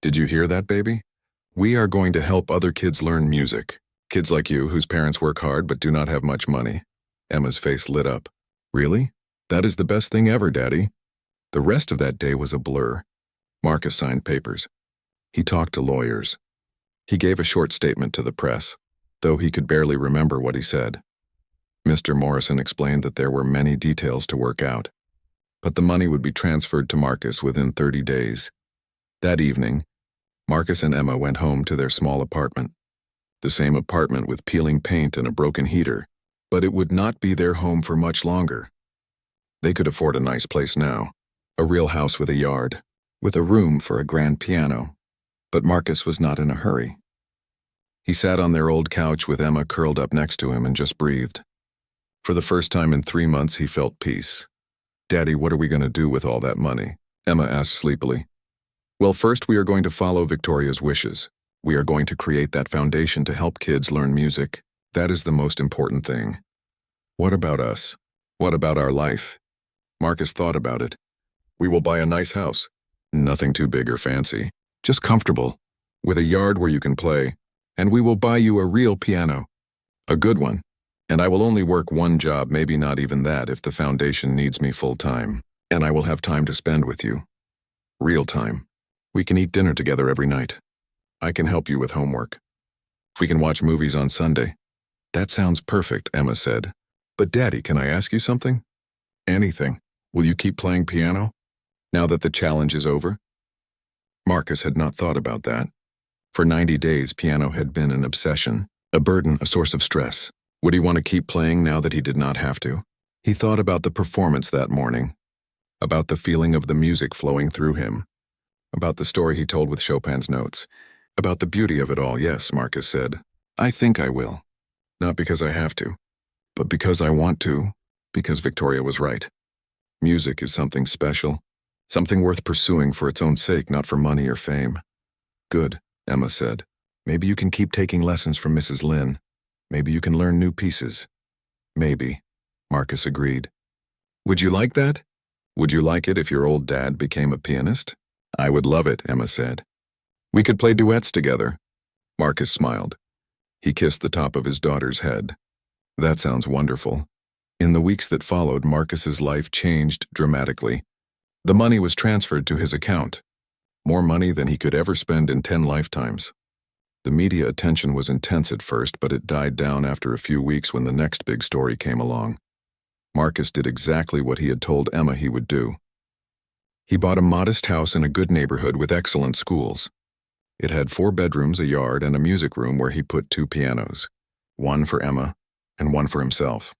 Did you hear that, baby? We are going to help other kids learn music. Kids like you whose parents work hard but do not have much money. Emma's face lit up. Really? That is the best thing ever, Daddy. The rest of that day was a blur. Marcus signed papers. He talked to lawyers. He gave a short statement to the press, though he could barely remember what he said. Mr. Morrison explained that there were many details to work out, but the money would be transferred to Marcus within 30 days. That evening, Marcus and Emma went home to their small apartment. The same apartment with peeling paint and a broken heater, but it would not be their home for much longer. They could afford a nice place now, a real house with a yard, with a room for a grand piano. But Marcus was not in a hurry. He sat on their old couch with Emma curled up next to him and just breathed. For the first time in 3 months, he felt peace. Daddy, what are we going to do with all that money? Emma asked sleepily. Well, first we are going to follow Victoria's wishes. We are going to create that foundation to help kids learn music. That is the most important thing. What about us? What about our life? Marcus thought about it. We will buy a nice house. Nothing too big or fancy. Just comfortable, with a yard where you can play, and we will buy you a real piano. A good one. And I will only work one job, maybe not even that, if the foundation needs me full-time. And I will have time to spend with you. Real time. We can eat dinner together every night. I can help you with homework. We can watch movies on Sunday. That sounds perfect, Emma said. But Daddy, can I ask you something? Anything. Will you keep playing piano? Now that the challenge is over? Marcus had not thought about that. For 90 days, piano had been an obsession, a burden, a source of stress. Would he want to keep playing now that he did not have to? He thought about the performance that morning, about the feeling of the music flowing through him, about the story he told with Chopin's notes, about the beauty of it all. Yes, Marcus said. I think I will. Not because I have to, but because I want to, because Victoria was right. Music is something special, something worth pursuing for its own sake, not for money or fame. Good, Emma said. Maybe you can keep taking lessons from Mrs. Lynn. Maybe you can learn new pieces. Maybe, Marcus agreed. Would you like that? Would you like it if your old dad became a pianist? I would love it, Emma said. We could play duets together. Marcus smiled. He kissed the top of his daughter's head. That sounds wonderful. In the weeks that followed, Marcus's life changed dramatically. The money was transferred to his account. More money than he could ever spend in 10 lifetimes. The media attention was intense at first, but it died down after a few weeks when the next big story came along. Marcus did exactly what he had told Emma he would do. He bought a modest house in a good neighborhood with excellent schools. It had 4 bedrooms, a yard, and a music room where he put 2 pianos, one for Emma and one for himself.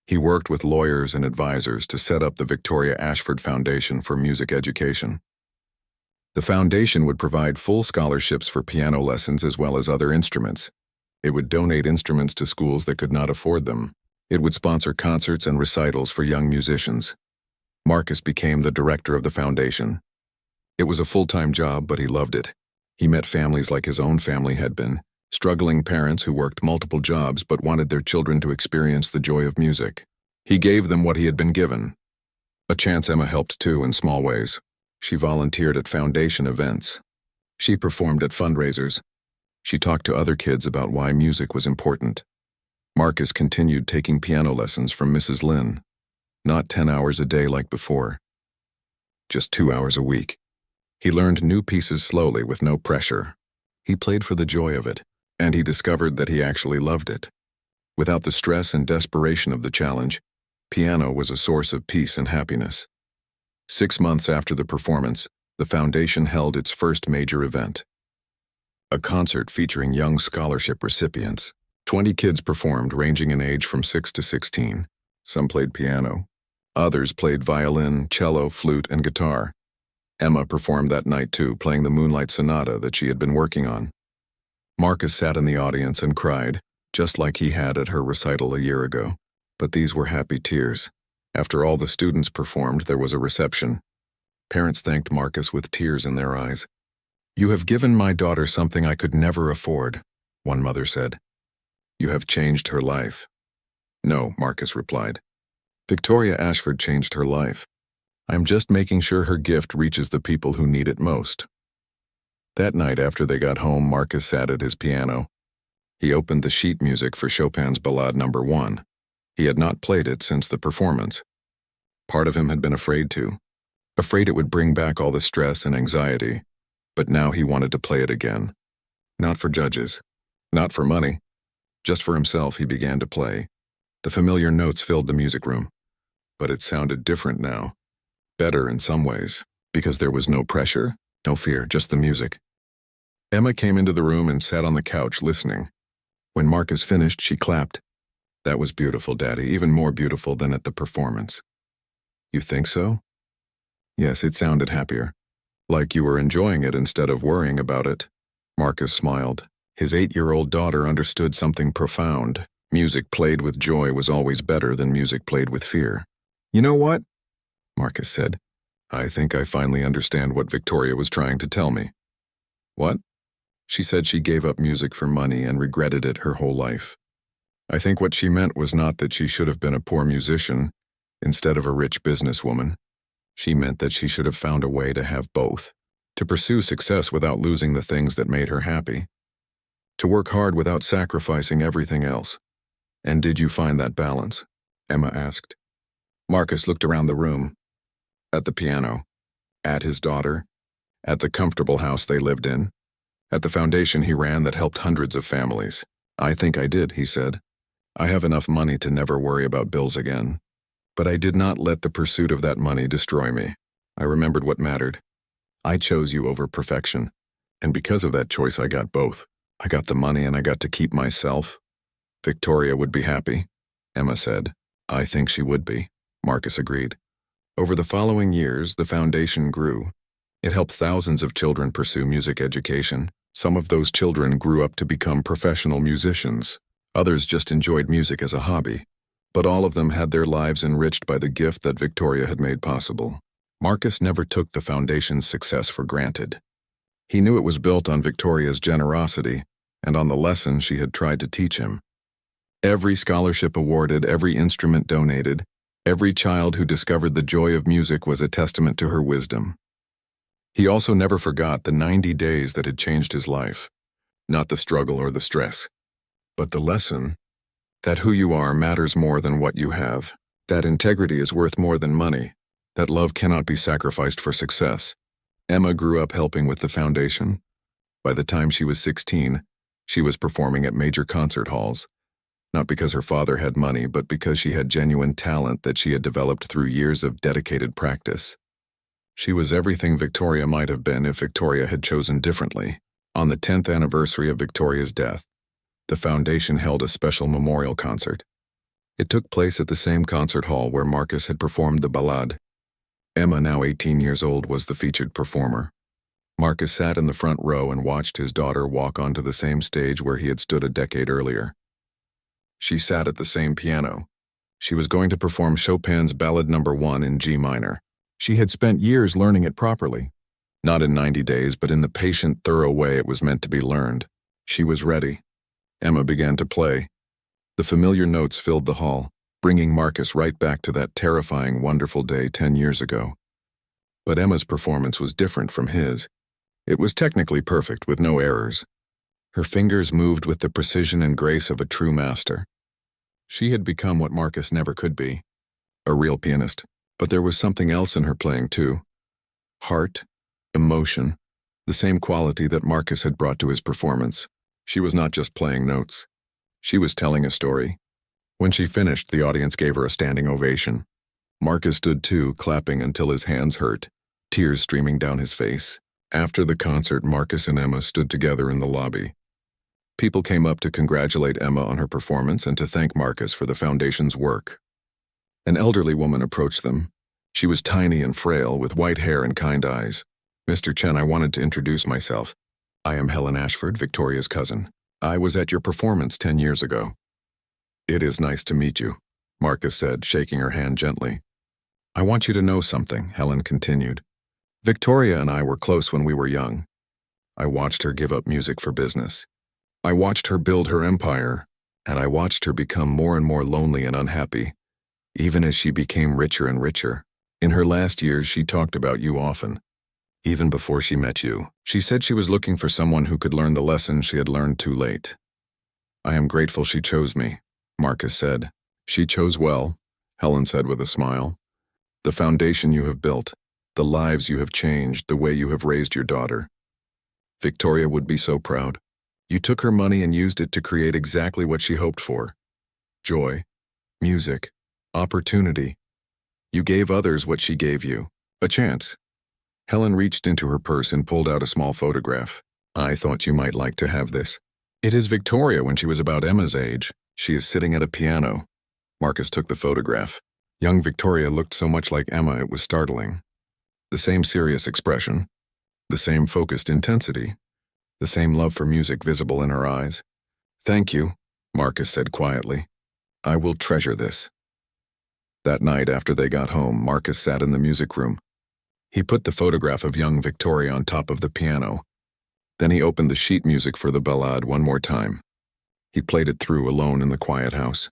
He worked with lawyers and advisors to set up the Victoria Ashford Foundation for Music Education. The foundation would provide full scholarships for piano lessons as well as other instruments. It would donate instruments to schools that could not afford them. It would sponsor concerts and recitals for young musicians. Marcus became the director of the foundation. It was a full-time job, but he loved it. He met families like his own family had been, struggling parents who worked multiple jobs but wanted their children to experience the joy of music. He gave them what he had been given. A chance Emma helped too in small ways. She volunteered at foundation events. She performed at fundraisers. She talked to other kids about why music was important. Marcus continued taking piano lessons from Mrs. Lynn. Not 10 hours a day like before. Just 2 hours a week. He learned new pieces slowly with no pressure. He played for the joy of it, and he discovered that he actually loved it. Without the stress and desperation of the challenge, piano was a source of peace and happiness. 6 months after the performance, the foundation held its first major event. A concert featuring young scholarship recipients. 20 kids performed, ranging in age from 6 to 16. Some played piano. Others played violin, cello, flute, and guitar. Emma performed that night too, playing the Moonlight Sonata that she had been working on. Marcus sat in the audience and cried, just like he had at her recital a year ago. But these were happy tears. After all the students performed, there was a reception. Parents thanked Marcus with tears in their eyes. "You have given my daughter something I could never afford," one mother said. "You have changed her life." "No," Marcus replied. "Victoria Ashford changed her life. I am just making sure her gift reaches the people who need it most." That night after they got home, Marcus sat at his piano. He opened the sheet music for Chopin's Ballade No. 1. He had not played it since the performance. Part of him had been afraid it would bring back all the stress and anxiety, but now he wanted to play it again. Not for judges, not for money, just for himself. He began to play. The familiar notes filled the music room, but it sounded different now. Better in some ways, because there was no pressure, no fear, just the music. Emma came into the room and sat on the couch listening. When Marcus finished, she clapped. "That was beautiful, Daddy, even more beautiful than at the performance." "You think so?" "Yes, it sounded happier. Like you were enjoying it instead of worrying about it." Marcus smiled. His 8-year-old daughter understood something profound. Music played with joy was always better than music played with fear. "You know what?" Marcus said. "I think I finally understand what Victoria was trying to tell me." "What?" "She said she gave up music for money and regretted it her whole life. I think what she meant was not that she should have been a poor musician instead of a rich businesswoman. She meant that she should have found a way to have both, to pursue success without losing the things that made her happy, to work hard without sacrificing everything else." "And did you find that balance?" Emma asked. Marcus looked around the room, at the piano, at his daughter, at the comfortable house they lived in, at the foundation he ran that helped hundreds of families. "I think I did," he said. "I have enough money to never worry about bills again. But I did not let the pursuit of that money destroy me. I remembered what mattered. I chose you over perfection, and because of that choice I got both. I got the money and I got to keep myself." "Victoria would be happy," Emma said. "I think she would be," Marcus agreed. Over the following years, the foundation grew. It helped thousands of children pursue music education. Some of those children grew up to become professional musicians. Others just enjoyed music as a hobby. But all of them had their lives enriched by the gift that Victoria had made possible. Marcus never took the foundation's success for granted. He knew it was built on Victoria's generosity and on the lessons she had tried to teach him. Every scholarship awarded, every instrument donated, every child who discovered the joy of music was a testament to her wisdom. He also never forgot the 90 days that had changed his life. Not the struggle or the stress, but the lesson that who you are matters more than what you have, that integrity is worth more than money, that love cannot be sacrificed for success. Emma grew up helping with the foundation. By the time she was 16, she was performing at major concert halls, not because her father had money, but because she had genuine talent that she had developed through years of dedicated practice. She was everything Victoria might have been if Victoria had chosen differently. On the 10th anniversary of Victoria's death, the foundation held a special memorial concert. It took place at the same concert hall where Marcus had performed the Ballade. Emma, now 18 years old, was the featured performer. Marcus sat in the front row and watched his daughter walk onto the same stage where he had stood a decade earlier. She sat at the same piano. She was going to perform Chopin's Ballade No. 1 in G minor. She had spent years learning it properly. Not in 90 days, but in the patient, thorough way it was meant to be learned. She was ready. Emma began to play. The familiar notes filled the hall, bringing Marcus right back to that terrifying, wonderful day 10 years ago. But Emma's performance was different from his. It was technically perfect, with no errors. Her fingers moved with the precision and grace of a true master. She had become what Marcus never could be, a real pianist. But there was something else in her playing too. Heart, emotion, the same quality that Marcus had brought to his performance. She was not just playing notes. She was telling a story. When she finished, the audience gave her a standing ovation. Marcus stood too, clapping until his hands hurt, tears streaming down his face. After the concert, Marcus and Emma stood together in the lobby. People came up to congratulate Emma on her performance and to thank Marcus for the foundation's work. An elderly woman approached them. She was tiny and frail, with white hair and kind eyes. "Mr. Chen, I wanted to introduce myself. I am Helen Ashford, Victoria's cousin. I was at your performance 10 years ago." "It is nice to meet you," Marcus said, shaking her hand gently. "I want you to know something," Helen continued. "Victoria and I were close when we were young. I watched her give up music for business. I watched her build her empire, and I watched her become more and more lonely and unhappy, even as she became richer and richer. In her last years, she talked about you often. Even before she met you, she said she was looking for someone who could learn the lessons she had learned too late. I am grateful she chose me, Marcus said. She chose well, Helen said with a smile. The foundation you have built, the lives you have changed, the way you have raised your daughter. Victoria would be so proud. You took her money and used it to create exactly what she hoped for. Joy, music, opportunity. You gave others what she gave you, a chance. Helen reached into her purse and pulled out a small photograph. I thought you might like to have this. It is Victoria when she was about Emma's age. She is sitting at a piano. Marcus took the photograph. Young Victoria looked so much like Emma it was startling. The same serious expression, the same focused intensity, the same love for music visible in her eyes. Thank you, Marcus said quietly. I will treasure this. That night after they got home, Marcus sat in the music room. He put the photograph of young Victoria on top of the piano. Then he opened the sheet music for the ballade one more time. He played it through alone in the quiet house.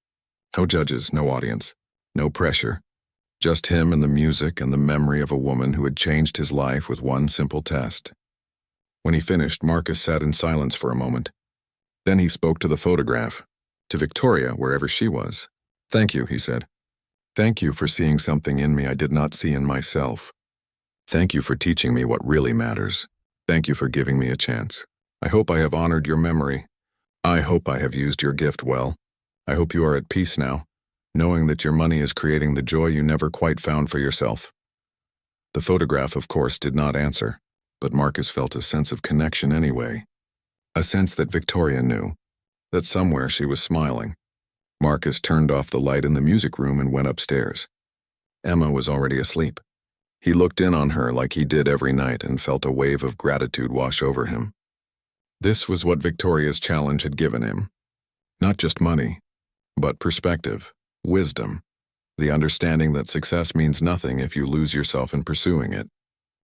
No judges, no audience, no pressure. Just him and the music and the memory of a woman who had changed his life with one simple test. When he finished, Marcus sat in silence for a moment. Then he spoke to the photograph, to Victoria, wherever she was. Thank you, he said. Thank you for seeing something in me I did not see in myself. Thank you for teaching me what really matters. Thank you for giving me a chance. I hope I have honored your memory. I hope I have used your gift well. I hope you are at peace now, knowing that your money is creating the joy you never quite found for yourself. The photograph, of course, did not answer, but Marcus felt a sense of connection anyway. A sense that Victoria knew, that somewhere she was smiling. Marcus turned off the light in the music room and went upstairs. Emma was already asleep. He looked in on her like he did every night and felt a wave of gratitude wash over him. This was what Victoria's challenge had given him. Not just money, but perspective, wisdom, the understanding that success means nothing if you lose yourself in pursuing it.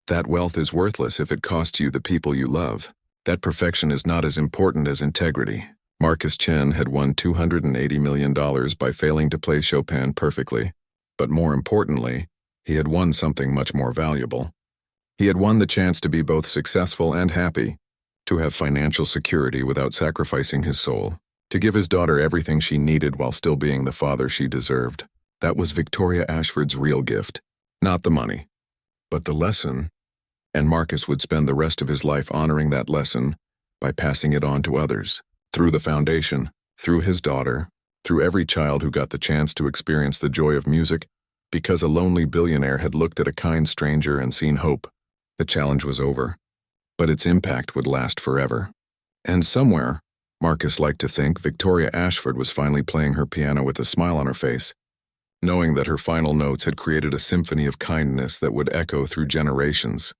That wealth is worthless if it costs you the people you love. That perfection is not as important as integrity. Marcus Chen had won $280 million by failing to play Chopin perfectly, but more importantly, he had won something much more valuable. He had won the chance to be both successful and happy, to have financial security without sacrificing his soul, to give his daughter everything she needed while still being the father she deserved. That was Victoria Ashford's real gift, not the money, but the lesson, and Marcus would spend the rest of his life honoring that lesson by passing it on to others, through the foundation, through his daughter, through every child who got the chance to experience the joy of music. Because a lonely billionaire had looked at a kind stranger and seen hope, the challenge was over, but its impact would last forever. And somewhere, Marcus liked to think, Victoria Ashford was finally playing her piano with a smile on her face, knowing that her final notes had created a symphony of kindness that would echo through generations.